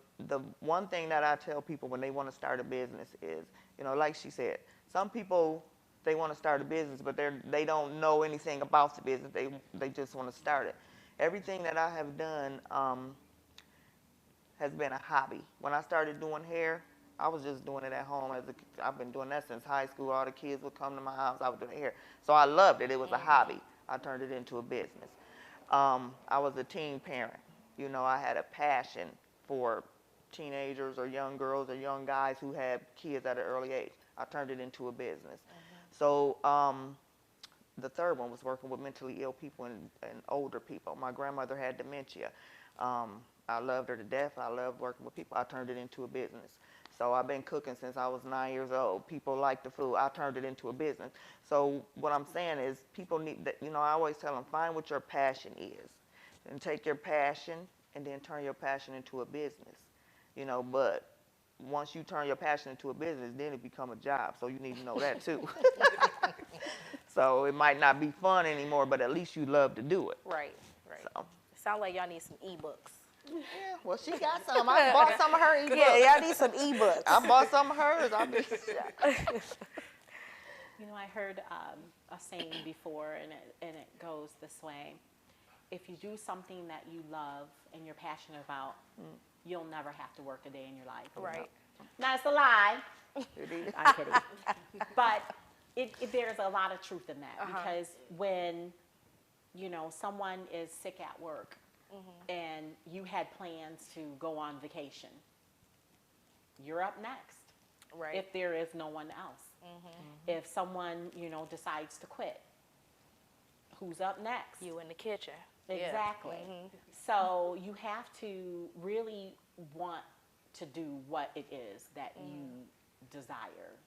one thing that I tell people when they want to start a business is, like she said, some people, they want to start a business, but they don't know anything about the business. They just want to start it. Everything that I have done has been a hobby. When I started doing hair, I was just doing it at home. I've been doing that since high school. All the kids would come to my house. I was doing hair. So I loved it. It was a hobby. I turned it into a business. I was a teen parent. I had a passion for teenagers or young girls or young guys who had kids at an early age. I turned it into a business. So the third one was working with mentally ill people and older people. My grandmother had dementia. I loved her to death. I loved working with people. I turned it into a business. So I've been cooking since I was 9 years old. People like the food. I turned it into a business. So what I'm saying is people need that, I always tell them, find what your passion is and take your passion and then turn your passion into a business, but once you turn your passion into a business, then it become a job. So you need to know that too. So it might not be fun anymore, but at least you love to do it. Right. So. Sound like y'all need some ebooks. Yeah, well, she got some. I bought some of her ebooks. Yeah, y'all need some ebooks. I bought some of hers. I heard a saying before, and it goes this way. If you do something that you love and you're passionate about, you'll never have to work a day in your life. Right. Now, it's a lie. I'm kidding. But there's a lot of truth in that because when, someone is sick at work and you had plans to go on vacation, you're up next. Right. If there is no one else. If someone, decides to quit, who's up next? You in the kitchen. Exactly. So you have to really want to do what it is that you desire.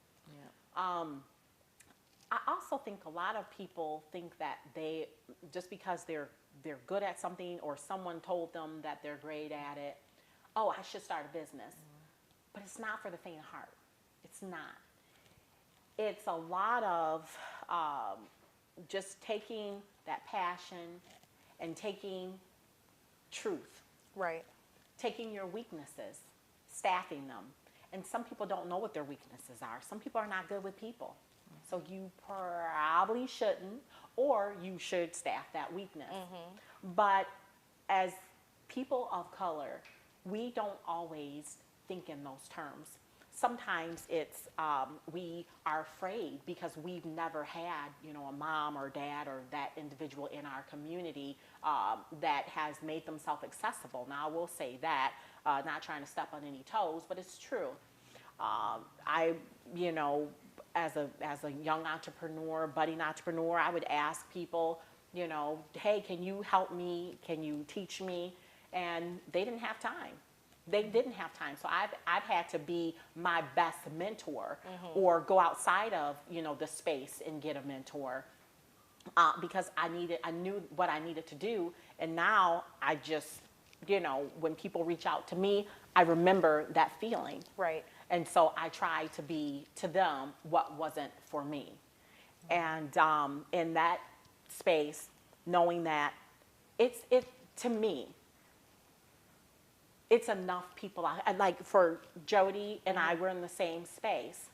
I also think a lot of people think that just because they're they're good at something, or someone told them that they're great at it. Oh, I should start a business. But it's not for the faint of heart. It's not. It's a lot of just taking that passion and taking truth. Right. Taking your weaknesses, staffing them. And some people don't know what their weaknesses are. Some people are not good with people. So you probably shouldn't, or you should staff that weakness. But as people of color, we don't always think in those terms. Sometimes it's we are afraid because we've never had, a mom or dad or that individual in our community that has made themselves accessible. Now, I will say that, not trying to step on any toes, but it's true. As a young entrepreneur, budding entrepreneur, I would ask people, hey, can you help me? Can you teach me? And they didn't have time. They didn't have time. So I've had to be my best mentor or go outside of, the space and get a mentor because I knew what I needed to do. And now I just, when people reach out to me, I remember that feeling. Right. And so I try to be to them what wasn't for me. And in that space, knowing that to me, it's enough people. Like for Jody and I, we're in the same space.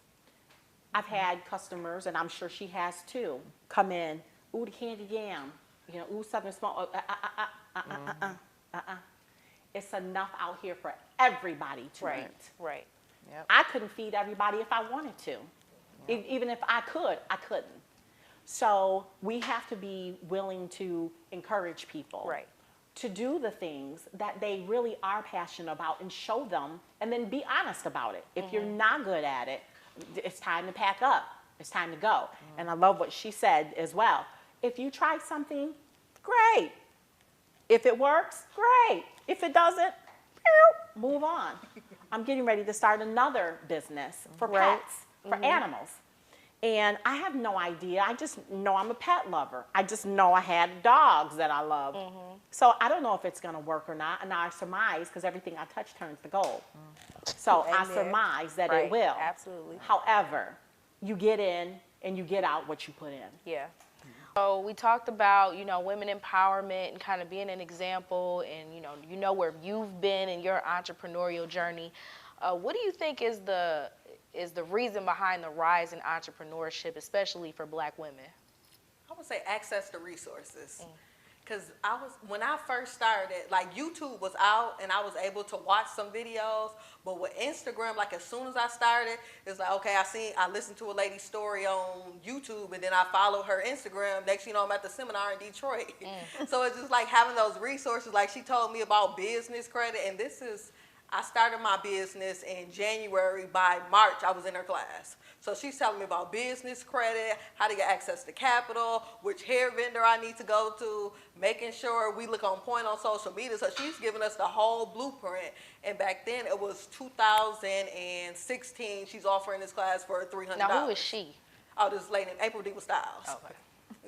I've had customers, and I'm sure she has too, come in, ooh, the candy yam, ooh, Southern Smoke, It's enough out here for everybody to eat. Right. Yep. I couldn't feed everybody if I wanted to. Yep. Even if I could, I couldn't. So we have to be willing to encourage people. Right. To do the things that they really are passionate about and show them, and then be honest about it. If you're not good at it, it's time to pack up. It's time to go. And I love what she said as well. If you try something, great. If it works, great. If it doesn't, move on. I'm getting ready to start another business for pets, for animals. And I have no idea. I just know I'm a pet lover. I just know I had dogs that I love. So I don't know if it's going to work or not. And I surmise, because everything I touch turns to gold. So I surmise that it will. Absolutely. However, you get in and you get out what you put in. Yeah. So we talked about, women empowerment and kind of being an example, and where you've been in your entrepreneurial journey. What do you think is the reason behind the rise in entrepreneurship, especially for Black women? I would say access to resources. Because when I first started, like YouTube was out and I was able to watch some videos, but with Instagram, like as soon as I started, it's like, okay, I listened to a lady's story on YouTube and then I followed her Instagram. Next, I'm at the seminar in Detroit. So it's just like having those resources. Like she told me about business credit, and I started my business in January. By March, I was in her class. So she's telling me about business credit, how to get access to capital, which hair vendor I need to go to, making sure we look on point on social media. So she's giving us the whole blueprint. And back then, it was 2016. She's offering this class for $300. Now, who is she? Oh, this lady named April Diva Styles. Okay.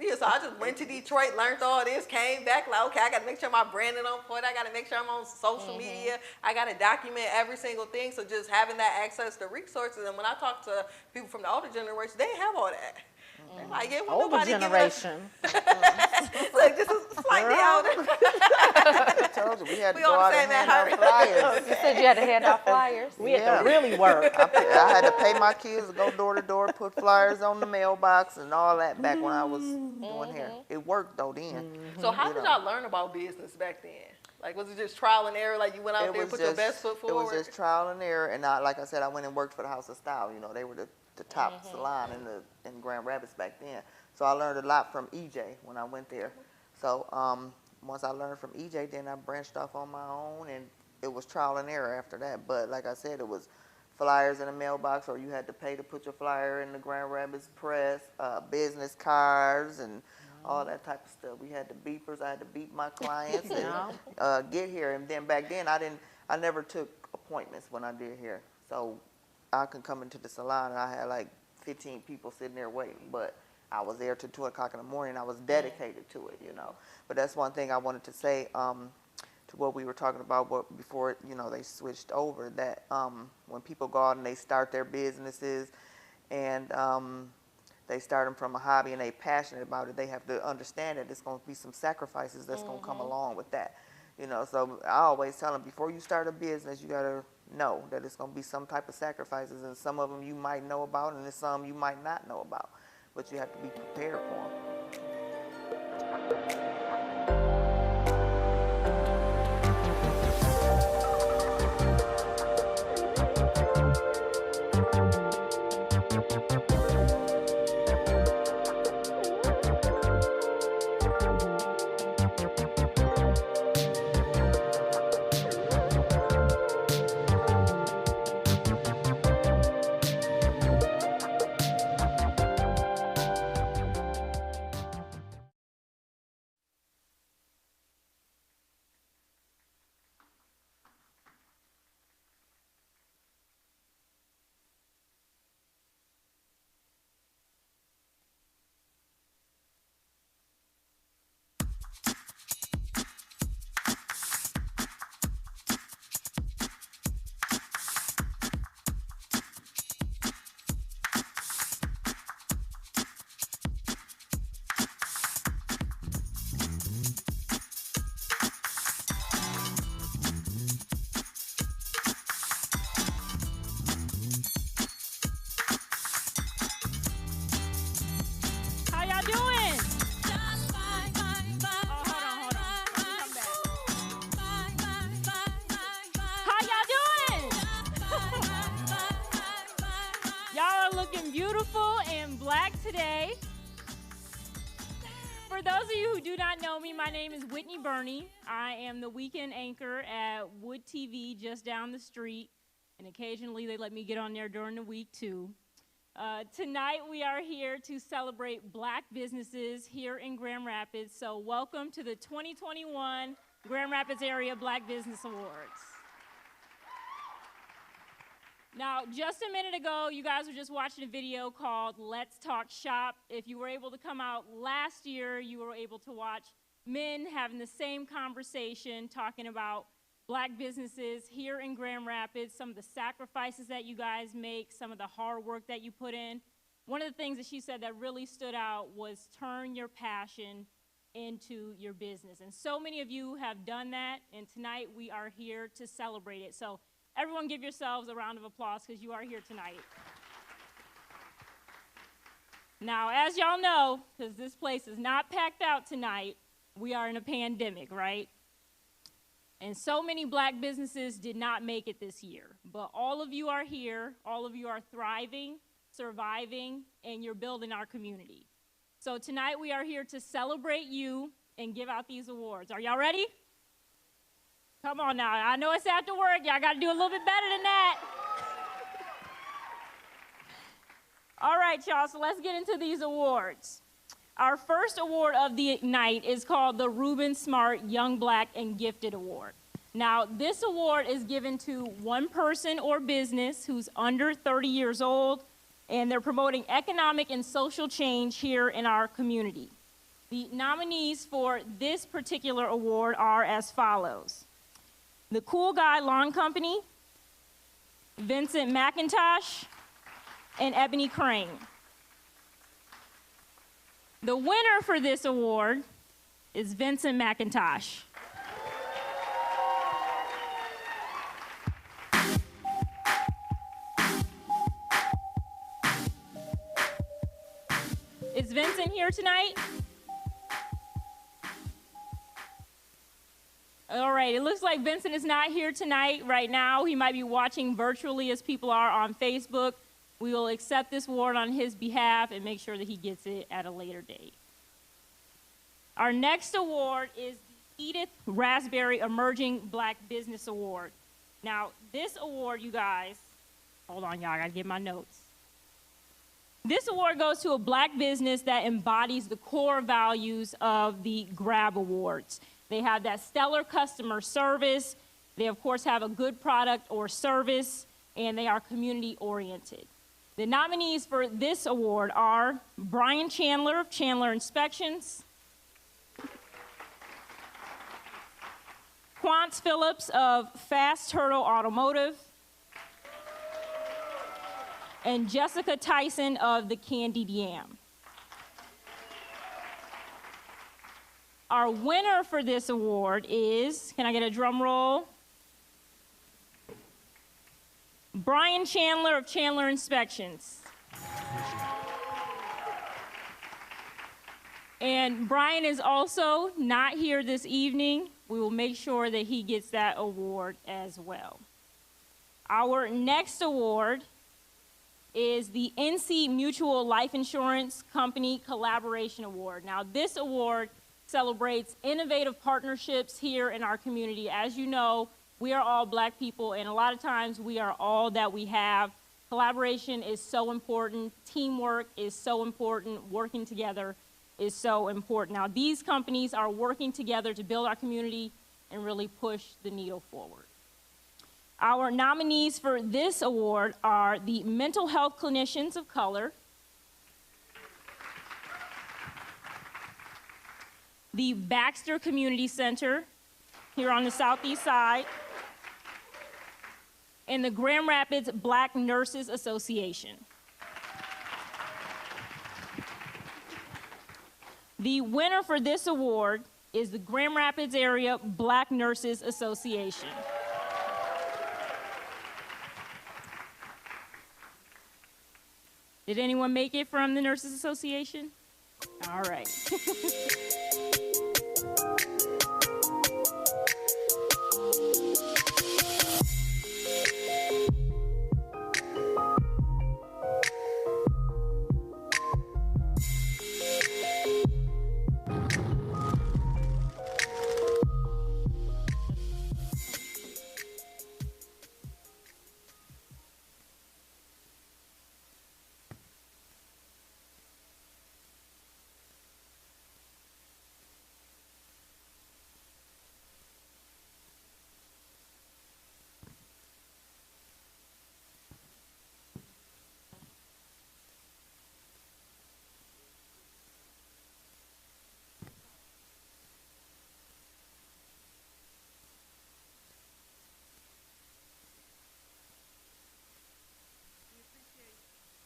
Yeah, so I just went to Detroit, learned all this, came back like, okay, I got to make sure my branding on point. I got to make sure I'm on social media. I got to document every single thing. So just having that access to resources. And when I talk to people from the older generation, they didn't have all that. Like, yeah, well, older generation. Look, this is slightly older. I told you, we had to go out and hand out flyers. You said you had to hand out flyers? We had to really work. I had to pay my kids to go door to door, put flyers on the mailbox and all that back when I was doing hair. It worked though then. So how did y'all learn about business back then? Like, was it just trial and error? Like, you went out there and put your best foot forward? It was just trial and error. And like I said, I went and worked for the House of Style. They were the top salon in Grand Rapids back then. So I learned a lot from EJ when I went there. So once I learned from EJ, then I branched off on my own, and it was trial and error after that. But like I said, it was flyers in the mailbox, or you had to pay to put your flyer in the Grand Rapids Press, business cards, and all that type of stuff. We had the beepers. I had to beep my clients and get here. And then back then, I never took appointments when I did hair. So I could come into the salon and I had like 15 people sitting there waiting, but I was there till 2 o'clock in the morning. I was dedicated to it, you know. But that's one thing I wanted to say to what we were talking about before, you know, they switched over, that when people go out and they start their businesses and they start them from a hobby and they passionate about it, they have to understand that there's going to be some sacrifices that's going to come along with that. You know, so I always tell them, before you start a business, you got to know that it's going to be some type of sacrifices, and some of them you might know about and there's some you might not know about, but you have to be prepared for them. Beautiful and black today. For those of you who do not know me, my name is Whitney Burney. I am the weekend anchor at Wood TV just down the street, and occasionally they let me get on there during the week too. Tonight we are here to celebrate black businesses here in Grand Rapids, so welcome to the 2021 Grand Rapids Area Black Business Awards. Now, just a minute ago, you guys were just watching a video called Let's Talk Shop. If you were able to come out last year, you were able to watch men having the same conversation, talking about black businesses here in Grand Rapids, some of the sacrifices that you guys make, some of the hard work that you put in. One of the things that she said that really stood out was turn your passion into your business. And so many of you have done that, and tonight we are here to celebrate it. So everyone give yourselves a round of applause because you are here tonight. Now, as y'all know, because this place is not packed out tonight, we are in a pandemic, right? And so many black businesses did not make it this year. But all of you are here, all of you are thriving, surviving, and you're building our community. So tonight we are here to celebrate you and give out these awards. Are y'all ready? Come on now, I know it's after work, y'all gotta do a little bit better than that. All right, y'all, so let's get into these awards. Our first award of the night is called the Reuben Smart Young Black and Gifted Award. Now, this award is given to one person or business who's under 30 years old, and they're promoting economic and social change here in our community. The nominees for this particular award are as follows: The Cool Guy Lawn Company, Vincent McIntosh, and Ebony Crane. The winner for this award is Vincent McIntosh. Is Vincent here tonight? All right, it looks like Vincent is not here tonight right now. He might be watching virtually as people are on Facebook. We will accept this award on his behalf and make sure that he gets it at a later date. Our next award is the Edith Raspberry Emerging Black Business Award. Now, this award, you guys, hold on, y'all, I gotta get my notes. This award goes to a black business that embodies the core values of the GRABB Awards. They have that stellar customer service. They, of course, have a good product or service, and they are community-oriented. The nominees for this award are Brian Chandler of Chandler Inspections, Quance Phillips of Fast Turtle Automotive, and Jessica Tyson of the Candied Yam. Our winner for this award is, can I get a drum roll? Brian Chandler of Chandler Inspections. And Brian is also not here this evening. We will make sure that he gets that award as well. Our next award is the NC Mutual Life Insurance Company Collaboration Award. Now, this award celebrates innovative partnerships here in our community. As you know, we are all Black people, and a lot of times we are all that we have. Collaboration is so important. Teamwork is so important. Working together is so important. Now, these companies are working together to build our community and really push the needle forward. Our nominees for this award are the Mental Health Clinicians of Color, the Baxter Community Center here on the southeast side, and the Grand Rapids Black Nurses Association. The winner for this award is the Grand Rapids Area Black Nurses Association. Did anyone make it from the Nurses Association? All right.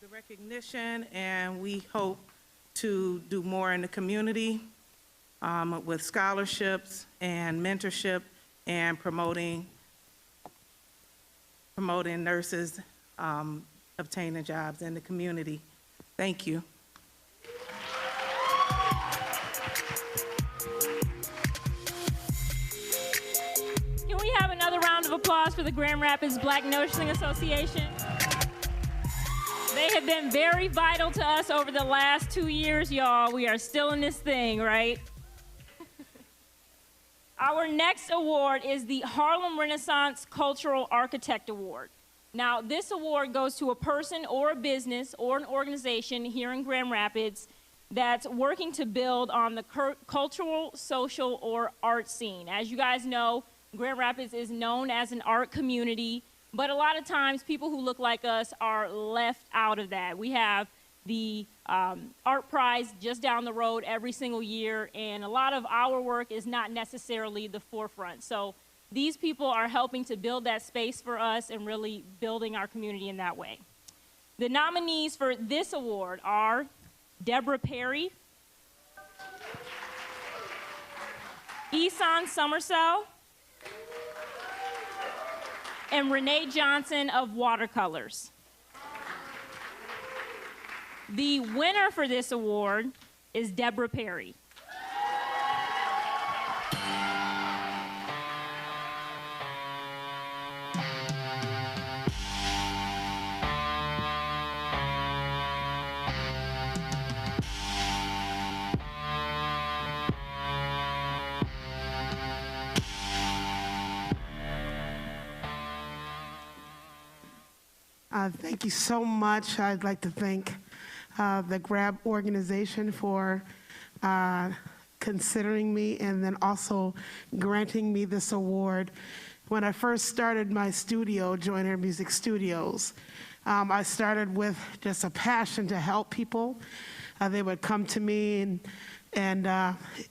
The recognition, and we hope to do more in the community with scholarships and mentorship and promoting nurses obtaining jobs in the community. Thank you. Can we have another round of applause for the Grand Rapids Black Nursing Association? They have been very vital to us over the last 2 years, y'all. We are still in this thing, right? Our next award is the Harlem Renaissance Cultural Architect Award. Now, this award goes to a person or a business or an organization here in Grand Rapids that's working to build on the cultural, social, or art scene. As you guys know, Grand Rapids is known as an art community, but a lot of times people who look like us are left out of that. We have the art prize just down the road every single year, and a lot of our work is not necessarily the forefront. So these people are helping to build that space for us and really building our community in that way. The nominees for this award are Deborah Perry, Eson Summersell, and Renee Johnson of Watercolors. The winner for this award is Deborah Perry. Thank you so much. I'd like to thank the GRABB organization for considering me and then also granting me this award. When I first started my studio, Joyner Music Studios, I started with just a passion to help people. They would come to me and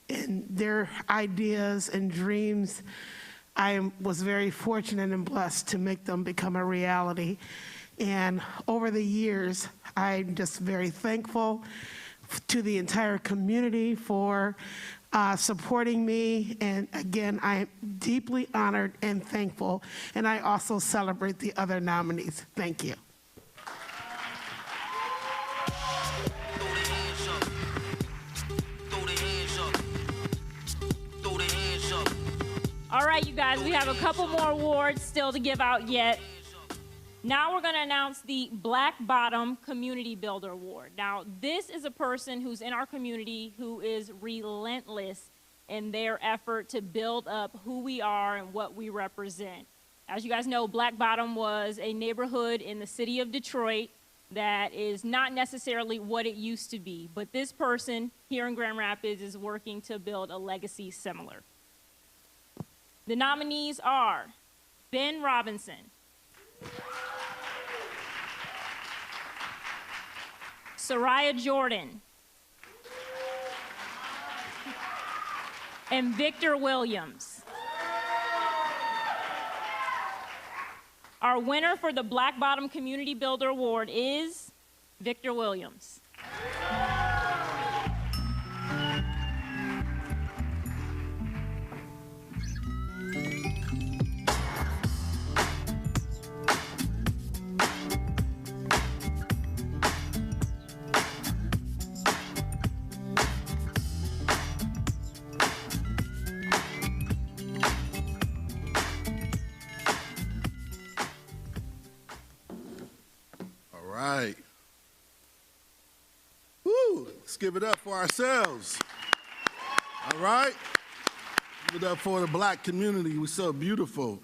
their ideas and dreams, I was very fortunate and blessed to make them become a reality. And over the years, I'm just very thankful to the entire community for supporting me. And again, I am deeply honored and thankful. And I also celebrate the other nominees. Thank you. All right, you guys, we have a couple more awards still to give out yet. Now we're going to announce the Black Bottom Community Builder Award. Now, this is a person who's in our community who is relentless in their effort to build up who we are and what we represent. As you guys know, Black Bottom was a neighborhood in the city of Detroit that is not necessarily what it used to be, but this person here in Grand Rapids is working to build a legacy similar. The nominees are Ben Robinson, Soraya Jordan, and Victor Williams. Our winner for the Black Bottom Community Builder Award is Victor Williams. Right. Woo! Let's give it up for ourselves. All right? Give it up for the black community. We're so beautiful.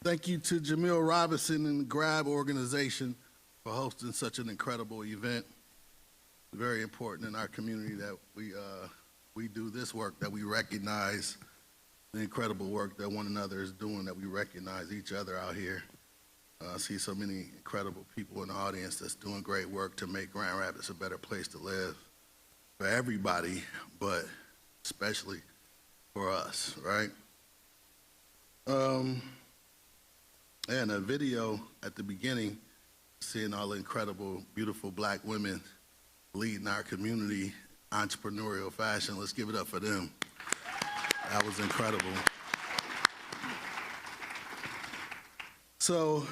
Thank you to Jamil Robinson and the GRABB organization for hosting such an incredible event. Very important in our community that we do this work, that we recognize the incredible work that one another is doing, that we recognize each other out here. I see so many incredible people in the audience that's doing great work to make Grand Rapids a better place to live for everybody, but especially for us, right? And a video at the beginning, seeing all the incredible, beautiful black women leading our community entrepreneurial fashion. Let's give it up for them. That was incredible. So,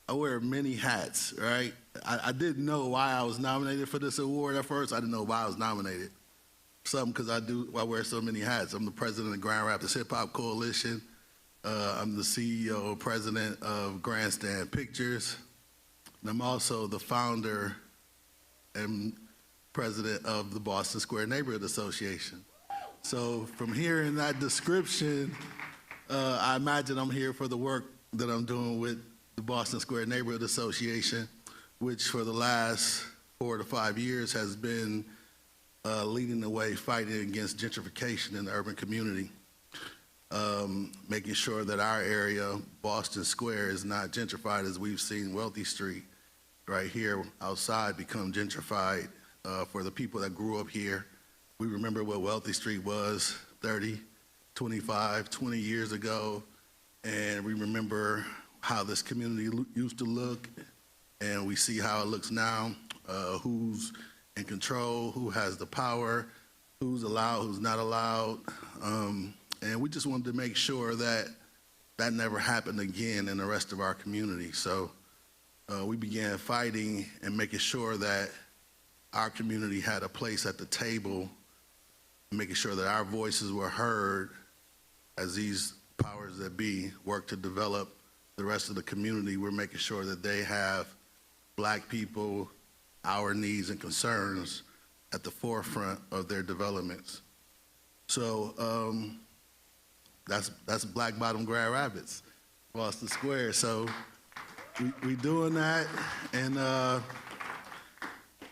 I wear many hats, right? I didn't know why I was nominated for this award at first. I didn't know why I was nominated. Something because I wear so many hats. I'm the president of Grand Rapids Hip Hop Coalition. I'm the CEO, president of Grandstand Pictures. And I'm also the founder and president of the Boston Square Neighborhood Association. So from hearing that description, I imagine I'm here for the work that I'm doing with the Boston Square Neighborhood Association, which for the last 4 to 5 years has been leading the way fighting against gentrification in the urban community, making sure that our area, Boston Square, is not gentrified as we've seen Wealthy Street right here outside become gentrified for the people that grew up here. We remember what Wealthy Street was 30, 25, 20 years ago, and we remember how this community used to look, and we see how it looks now, who's in control, who has the power, who's allowed, who's not allowed, and we just wanted to make sure that that never happened again in the rest of our community. So we began fighting and making sure that our community had a place at the table, making sure that our voices were heard as these powers that be work to develop the rest of the community. We're making sure that they have black people, our needs and concerns at the forefront of their developments. So that's Black Bottom Grand Rapids, Boston Square. So we doing that, and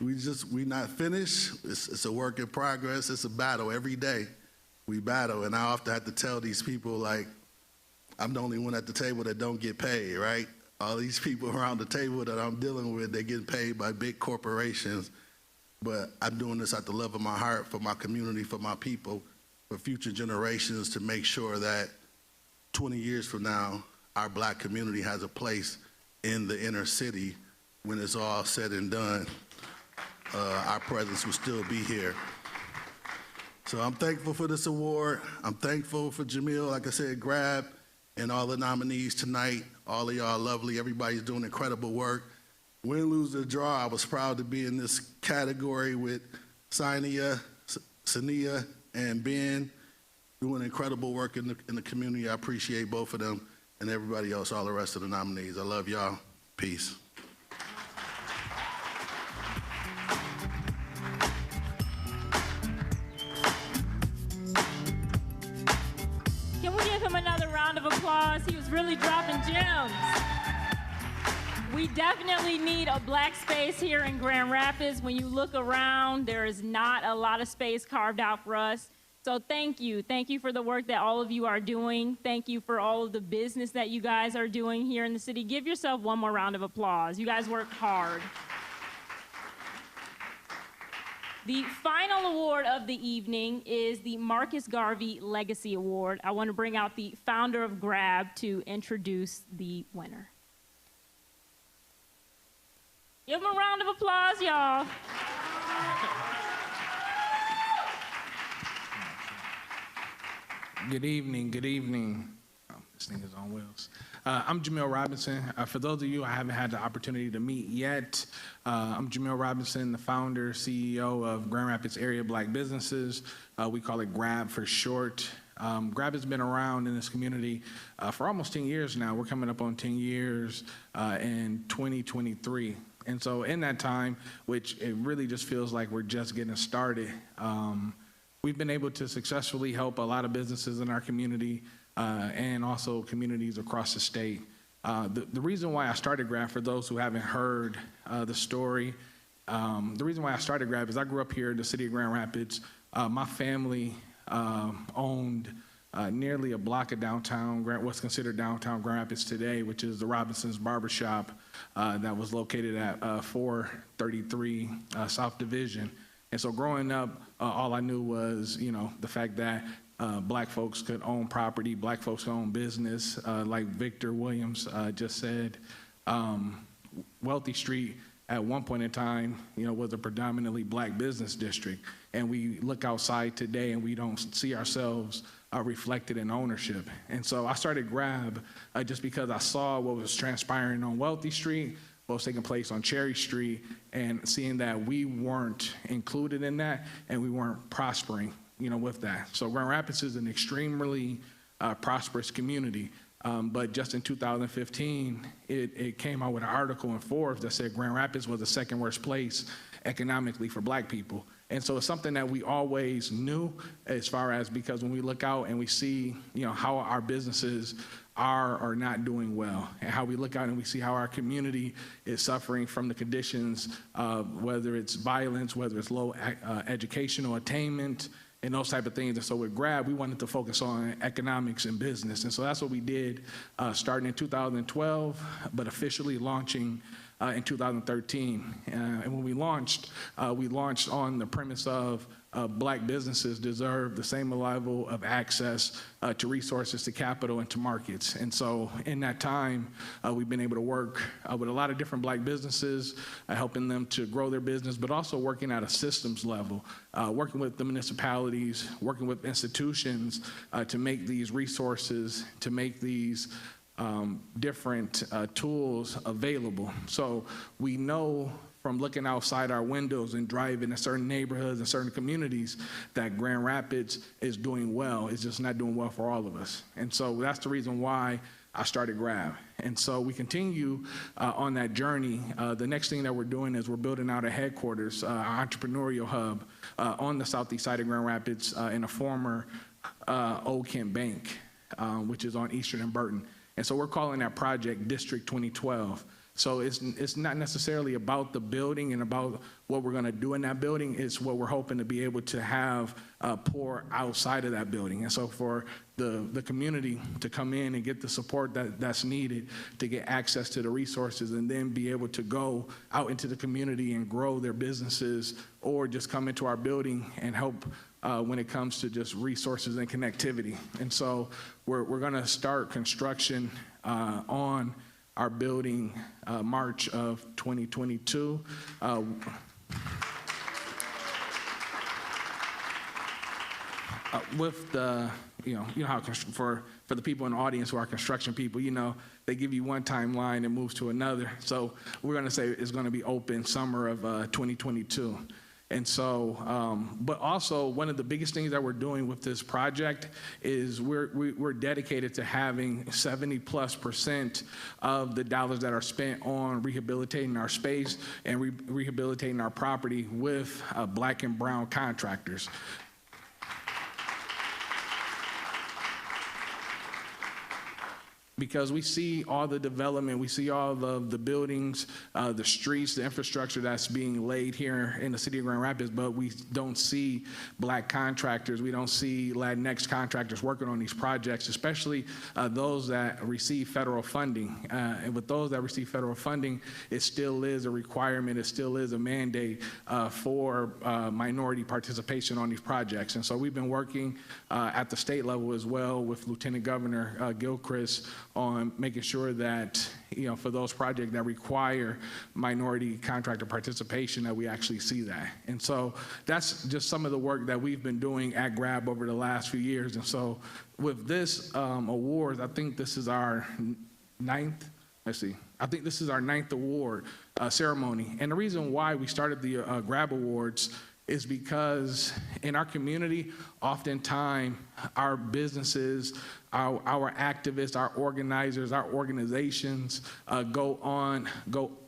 we not finished. It's a work in progress. It's a battle every day. We battle, and I often have to tell these people, like, I'm the only one at the table that don't get paid, right? All these people around the table that I'm dealing with, they're getting paid by big corporations, but I'm doing this out the love of my heart for my community, for my people, for future generations, to make sure that 20 years from now, our black community has a place in the inner city. When it's all said and done, our presence will still be here. So I'm thankful for this award. I'm thankful for Jamil, like I said, GRABB, and all the nominees tonight. All of y'all lovely. Everybody's doing incredible work. Win, lose, or draw, I was proud to be in this category with Sania, and Ben, doing incredible work in the community. I appreciate both of them and everybody else, all the rest of the nominees. I love y'all. Peace. Can we give him another round of applause? He was really dropping gems. We definitely need a black space here in Grand Rapids. When you look around, there is not a lot of space carved out for us. So thank you. Thank you for the work that all of you are doing. Thank you for all of the business that you guys are doing here in the city. Give yourself one more round of applause. You guys worked hard. The final award of the evening is the Marcus Garvey Legacy Award. I want to bring out the founder of GRABB to introduce the winner. Give him a round of applause, y'all. Good evening, good evening. Oh, this thing is on wheels. I'm Jamil Robinson. For those of you I haven't had the opportunity to meet yet, I'm Jamil Robinson, the founder, CEO of Grand Rapids Area Black Businesses. We call it GRABB for short. GRABB has been around in this community for almost 10 years now. We're coming up on 10 years in 2023. And so in that time, which it really just feels like we're just getting started, we've been able to successfully help a lot of businesses in our community and also communities across the state. The reason why I started GRABB, for those who haven't heard the story, the reason why I started GRABB is I grew up here in the city of Grand Rapids. My family owned nearly a block of downtown, what's considered downtown Grand Rapids today, which is the Robinson's Barbershop that was located at 433 South Division. And so growing up, all I knew was, the fact that black folks could own property, black folks could own business, like Victor Williams just said. Wealthy Street at one point in time, was a predominantly black business district. And we look outside today and we don't see ourselves reflected in ownership. And so I started GRABB just because I saw what was transpiring on Wealthy Street, what was taking place on Cherry Street, and seeing that we weren't included in that and we weren't prospering, with that. So Grand Rapids is an extremely prosperous community. But just in 2015, it came out with an article in Forbes that said Grand Rapids was the second worst place economically for black people. And so it's something that we always knew, as far as, because when we look out and we see, how our businesses are not doing well, and how we look out and we see how our community is suffering from the conditions, whether it's violence, whether it's low educational attainment, and those type of things. And so with GRABB, we wanted to focus on economics and business. And so that's what we did, starting in 2012, but officially launching in 2013. And when we launched on the premise of black businesses deserve the same level of access to resources, to capital, and to markets. And so in that time, we've been able to work with a lot of different black businesses, helping them to grow their business, but also working at a systems level, working with the municipalities, working with institutions to make these resources, to make these different tools available. So we know from looking outside our windows and driving in certain neighborhoods and certain communities that Grand Rapids is doing well. It's just not doing well for all of us. And so that's the reason why I started GRABB. And so we continue on that journey. The next thing that we're doing is we're building out a headquarters, our entrepreneurial hub on the southeast side of Grand Rapids in a former Old Kent Bank, which is on Eastern and Burton. And so we're calling that project District 2012. So it's not necessarily about the building and about what we're going to do in that building. It's what we're hoping to be able to have pour outside of that building. And so for the community to come in and get the support that's needed to get access to the resources and then be able to go out into the community and grow their businesses or just come into our building and help when it comes to just resources and connectivity. And so we're going to start construction on our building March of 2022. With the, you know how for the people in the audience who are construction people, they give you one timeline and moves to another. So we're going to say it's going to be open summer of 2022. And so, but also one of the biggest things that we're doing with this project is we're dedicated to having 70+% of the dollars that are spent on rehabilitating our space and rehabilitating our property with Black and brown contractors. Because we see all the development, we see all of the buildings, the streets, the infrastructure that's being laid here in the city of Grand Rapids, but we don't see Black contractors, we don't see Latinx contractors working on these projects, especially those that receive federal funding. And with those that receive federal funding, it still is a requirement, it still is a mandate for minority participation on these projects. And so we've been working at the state level as well with Lieutenant Governor Gilchrist on making sure that, for those projects that require minority contractor participation, that we actually see that. And so that's just some of the work that we've been doing at GRABB over the last few years. And so with this awards, I think this is our ninth award ceremony. And the reason why we started the GRABB Awards is because in our community, oftentimes our businesses, our activists, our organizers, our organizations go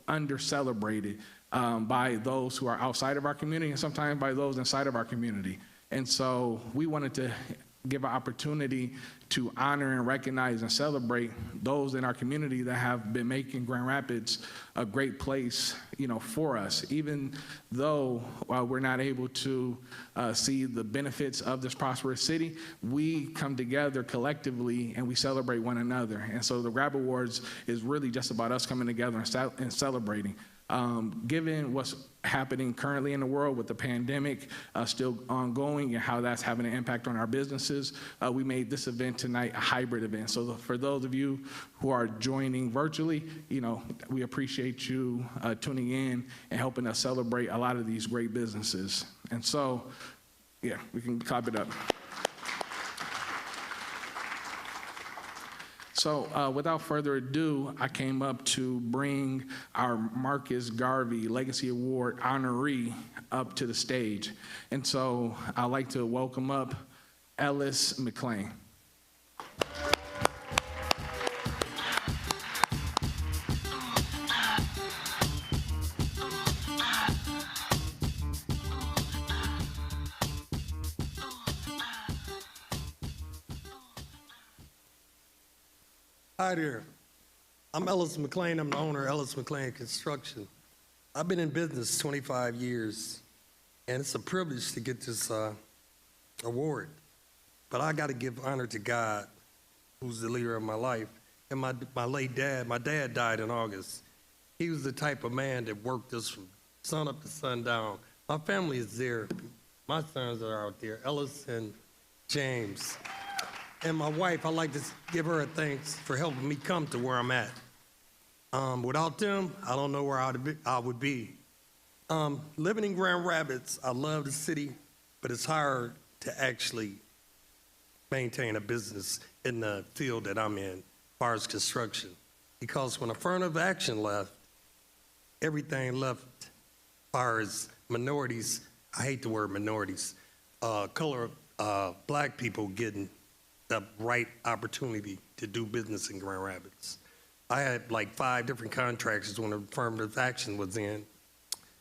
under-celebrated by those who are outside of our community and sometimes by those inside of our community. And so we wanted to give an opportunity to honor and recognize and celebrate those in our community that have been making Grand Rapids a great place, for us. Even though we're not able to see the benefits of this prosperous city, we come together collectively and we celebrate one another. And so the GRABB Awards is really just about us coming together and celebrating. Given what's happening currently in the world with the pandemic still ongoing and how that's having an impact on our businesses, we made this event tonight a hybrid event. So for those of you who are joining virtually, we appreciate you tuning in and helping us celebrate a lot of these great businesses. And so, yeah, we can clap it up. So without further ado, I came up to bring our Marcus Garvey Legacy Award honoree up to the stage. And so I'd like to welcome up Ellis McClain. Hi there. I'm Ellis McClain. I'm the owner of Ellis McClain Construction. I've been in business 25 years, and it's a privilege to get this award. But I got to give honor to God, who's the leader of my life, and my late dad. My dad died in August. He was the type of man that worked us from sun up to sundown. My family is there. My sons are out there, Ellis and James. And my wife, I'd like to give her a thanks for helping me come to where I'm at. Without them, I don't know where I would be. Living in Grand Rapids, I love the city, but it's hard to actually maintain a business in the field that I'm in, as far as construction. Because when affirmative action left, everything left as far as minorities. I hate the word minorities. Black people getting the right opportunity to do business in Grand Rapids. I had like 5 different contractors when affirmative action was in.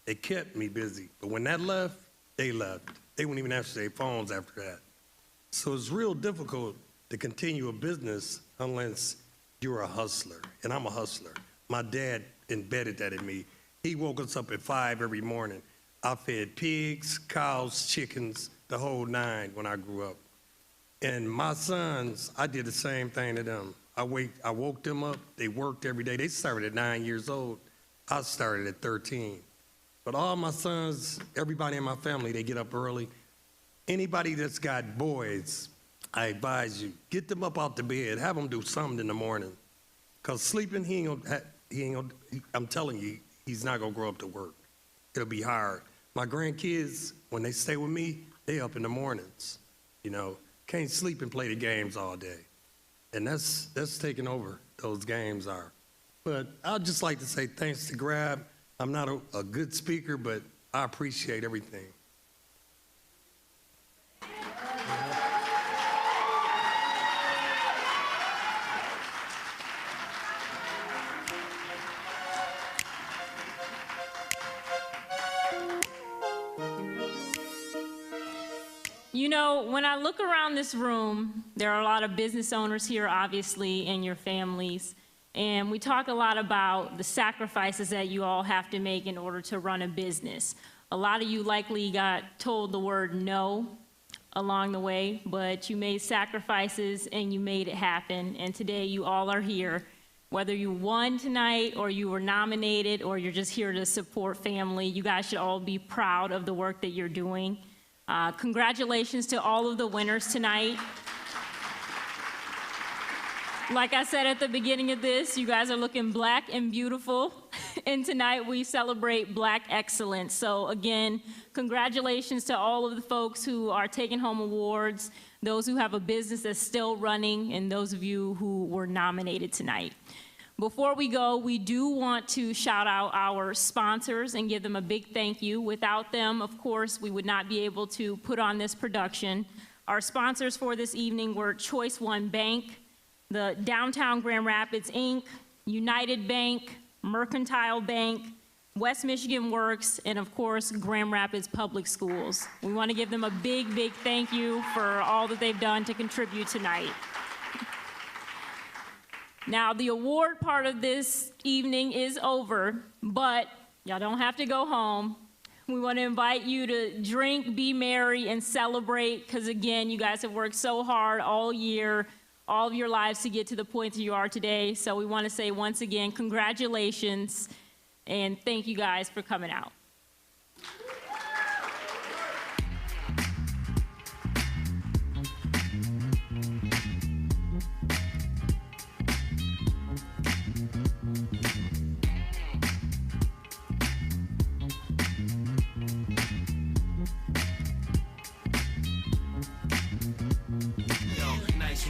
It kept me busy, but when that left, they left. They wouldn't even answer their phones after that. So it's real difficult to continue a business unless you're a hustler, and I'm a hustler. My dad embedded that in me. He woke us up at 5 every morning. I fed pigs, cows, chickens, the whole nine when I grew up. And my sons, I did the same thing to them. I woke them up. They worked every day. They started at 9 years old. I started at 13. But all my sons, everybody in my family, they get up early. Anybody that's got boys, I advise you, get them up out the bed. Have them do something in the morning. Because sleeping, I'm telling you, he's not going to grow up to work. It'll be hard. My grandkids, when they stay with me, they up in the mornings. You know, can't sleep and play the games all day. And that's taking over, those games are. But I'd just like to say thanks to GRABB. I'm not a good speaker, but I appreciate everything. You know, when I look around this room, there are a lot of business owners here, obviously, and your families. And we talk a lot about the sacrifices that you all have to make in order to run a business. A lot of you likely got told the word no along the way, but you made sacrifices and you made it happen. And today you all are here. Whether you won tonight or you were nominated or you're just here to support family, you guys should all be proud of the work that you're doing. Congratulations to all of the winners tonight. Like I said at the beginning of this, you guys are looking black and beautiful. And tonight we celebrate Black excellence. So again, congratulations to all of the folks who are taking home awards, those who have a business that's still running, and those of you who were nominated tonight. Before we go, we do want to shout out our sponsors and give them a big thank you. Without them, of course, we would not be able to put on this production. Our sponsors for this evening were Choice One Bank, the Downtown Grand Rapids, Inc., United Bank, Mercantile Bank, West Michigan Works, and of course, Grand Rapids Public Schools. We want to give them a big, big thank you for all that they've done to contribute tonight. Now, the award part of this evening is over, but y'all don't have to go home. We want to invite you to drink, be merry, and celebrate, because again, you guys have worked so hard all year, all of your lives to get to the point that you are today. So we want to say once again, congratulations, and thank you guys for coming out.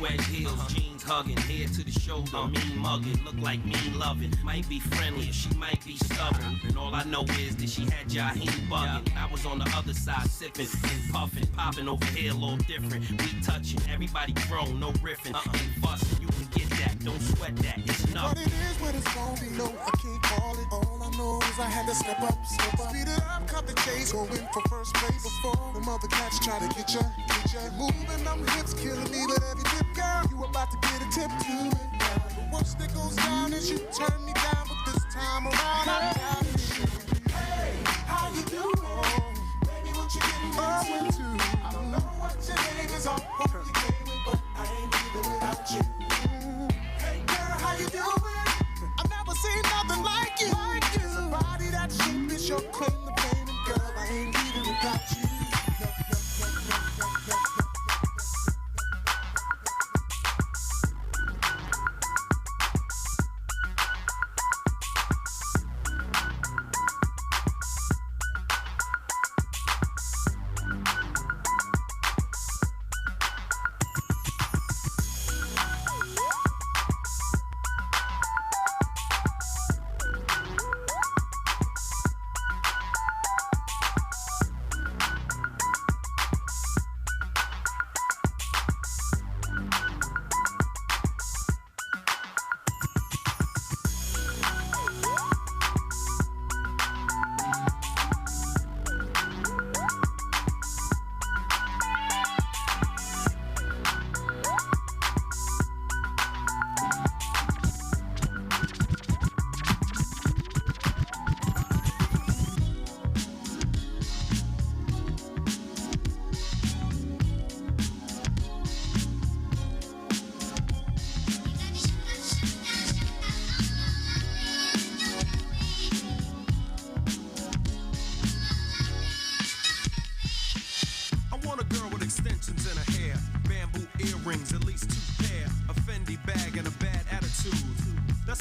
Wedge heels, jeans hugging, head to the shoulder, mean mugging, look like mean loving. Might be friendly, she might be stubborn. And all I know is that she had Jaheem bugging. I was on the other side, sipping and puffing, popping over here a little different. We touching, everybody grown, no riffing, ain't fussing. You can get that, don't sweat that, it's nothing. But it is what it's gonna be, no, I can't call it. All I know is I had to step up. Speed it up, cut the chase, go in for first place before the mother cats try to get ya. Moving them hips, killing me with every tip, girl. You about to get a tip to it. The worst that goes down is you turn me down, but this time around I got it. Hey, how you doing? Baby, what you getting into? I don't know what your name is or who you came with, but I ain't leaving without you. Hey, girl, how you doing? I've never seen nothing like you. It's a body that shape is your claim to fame, and girl, I ain't leaving without you.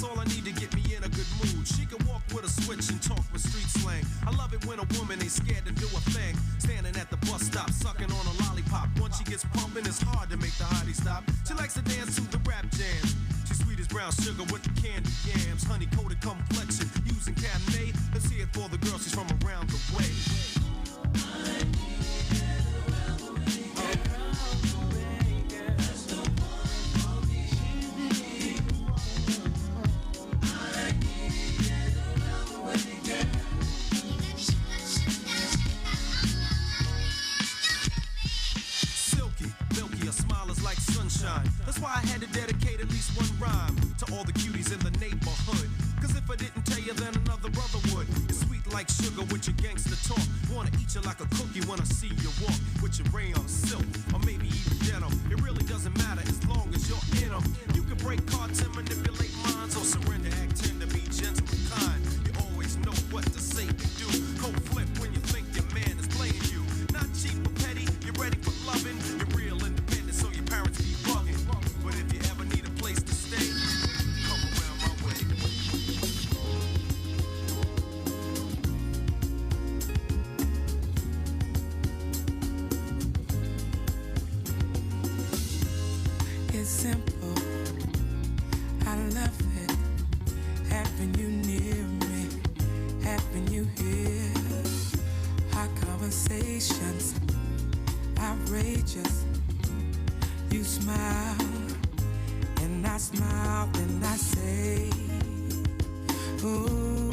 That's all I need to get me in a good mood. She can walk with a switch and talk with street slang. I love it when a woman ain't scared to do a thing. Standing at the bus stop, sucking on a lollipop. Once she gets pumping, it's hard to make the hottie stop. She likes to dance to the rap jams. She's sweet as brown sugar with the candy yams. Honey-coated complexion, using Cabernet. Let's hear it for the girl, she's from around the way. That's why I had to dedicate at least one rhyme to all the cuties in the neighborhood. Cause if I didn't tell you, then another brother would. It's sweet like sugar with your gangster talk. Wanna eat you like a cookie when I see you walk. With your rayon silk, or maybe even denim. It really doesn't matter as long as you're in them. You can break cards and manipulate minds, or surrender, act tender, be gentle and kind. You always know what to say and do. Cold flip when you think your man is playing you. Not cheap or petty, you're ready for loving. You're real independent, so your parents be bugging. But if you ever need a place to stay, come around my way. It's simple, I love it. Having you near me, having you here. Our conversations, outrageous. You smile, and I smile, and I say, ooh,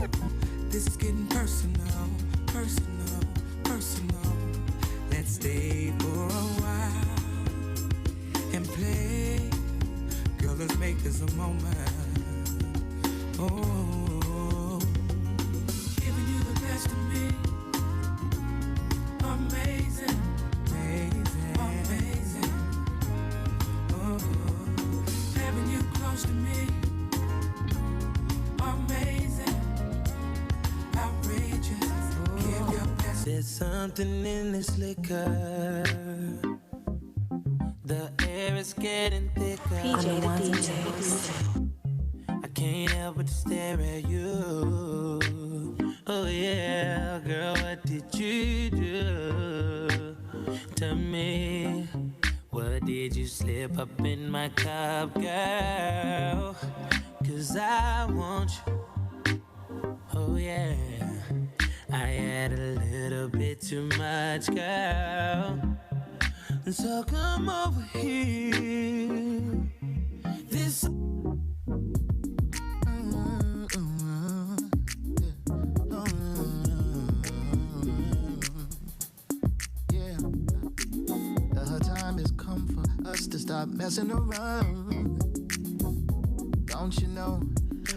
this is getting personal, personal, personal. Let's stay for a while and play. Girl, let's make this a moment. Oh, giving you the best of me. Amazing, amazing, amazing. Oh, having you close to me. Amazing, outrageous. Give your best. There's something in this liquor. The air is getting thicker. PJ the DJ. I can't help but stare at you. Oh yeah, girl, what did you do? Tell me, what did you slip up in my cup, girl? Cause I want you. Oh yeah, I had a little bit too much, girl. So come over here. This time has come for us to stop messing around. Don't you know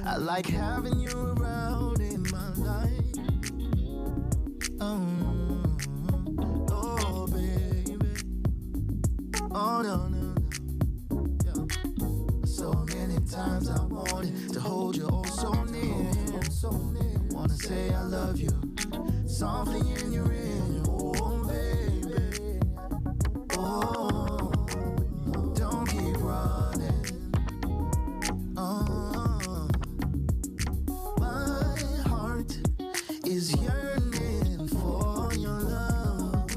I like having you around in my life. Oh baby, oh no, no, no. Yeah. So many times I wanted to hold you oh so near. Wanna say I love you softly in your ear. Oh baby, oh, don't keep running. My heart is yearning for your love.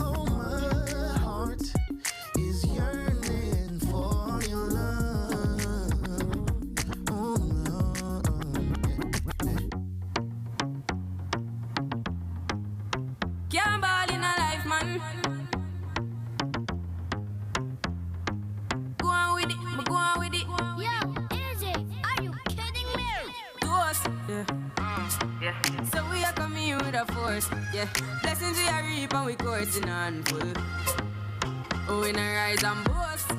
Oh, my heart is yearning for your love. Can't ball in a life, man. Go on with it, go on with it. Yo, Izzy, are you kidding me? To us, yeah. So we are coming here with a force, yeah. Blessings we are reap and we coursing on full. Oh, we not rise and boast.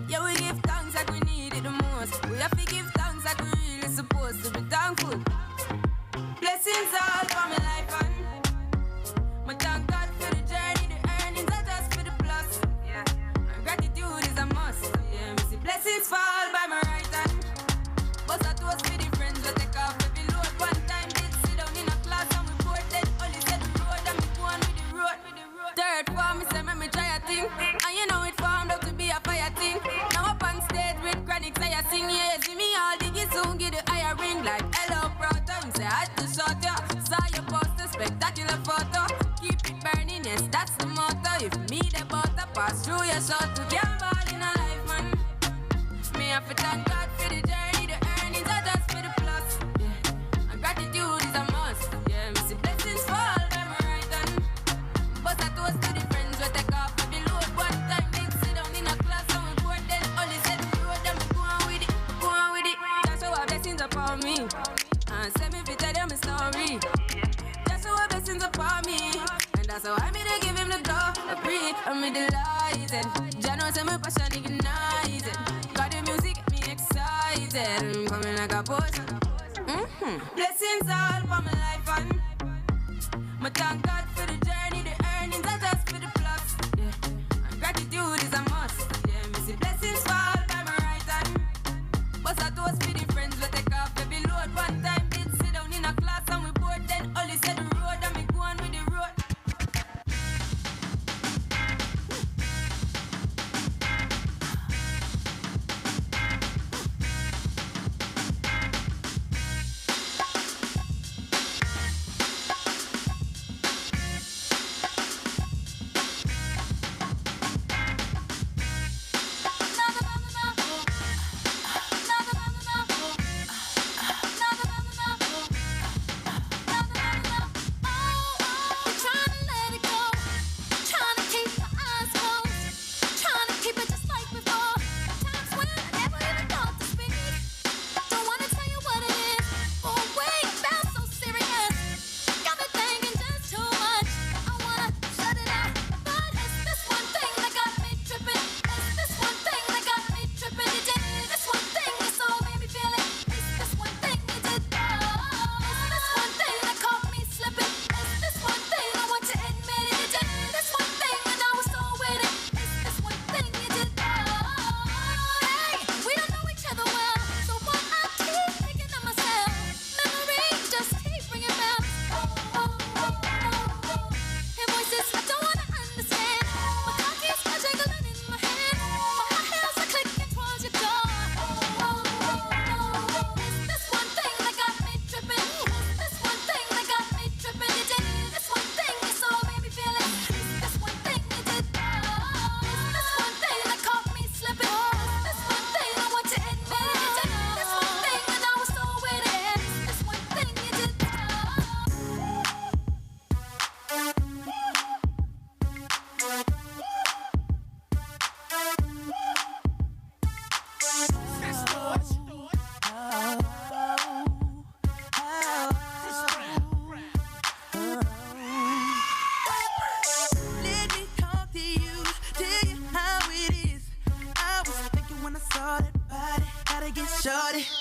Yeah, we give thanks like we need it the most. We have to give thanks like we really supposed to be thankful. Blessings all for my life and my thank God for the journey, the earnings are just for the plus. Yeah, and gratitude is a must. Yeah, me see blessings fall by my right hand. But I toast for the friends we take off every load. One time did sit down in a class and we bored then only said the road and me go on with the road. Third form, me say me try a thing, and you know it formed up to be a fire thing. pass through your soul to can't ball in a life, man. Me have to thank God for the journey, the earnings are just for the plus. Yeah. And gratitude is a must. Yeah, me see blessings fall by my right hand. But I toast to the friends we take off every load. One time they sit down in a class and we board then only said the road and we go on with it, go on with it. That's how our blessings upon me. And send me to tell them a story. That's how our blessings upon me. And that's how I made to give him the glory. I'm me delighted. Jah knows my passion ignited. Got the music get me excited. I'm coming like a potion. Blessings all for my life and my thank God for the journey, the earnings are just for the plus. Yeah. And gratitude is a must. Yeah, me see blessings fall by my right hand. But I toast for the friends we take off every load. One time did sit down in a class and we board then only said the road and me go on with the road.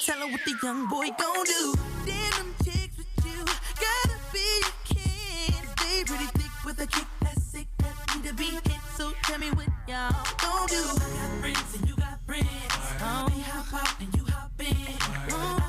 Tell her what the young boy gon' do. Then them chicks with you gotta be your kids. They pretty thick with a kick that's sick that need to be hit. So tell me what y'all gon' do. I got friends and you got friends. We hop out and you hop in.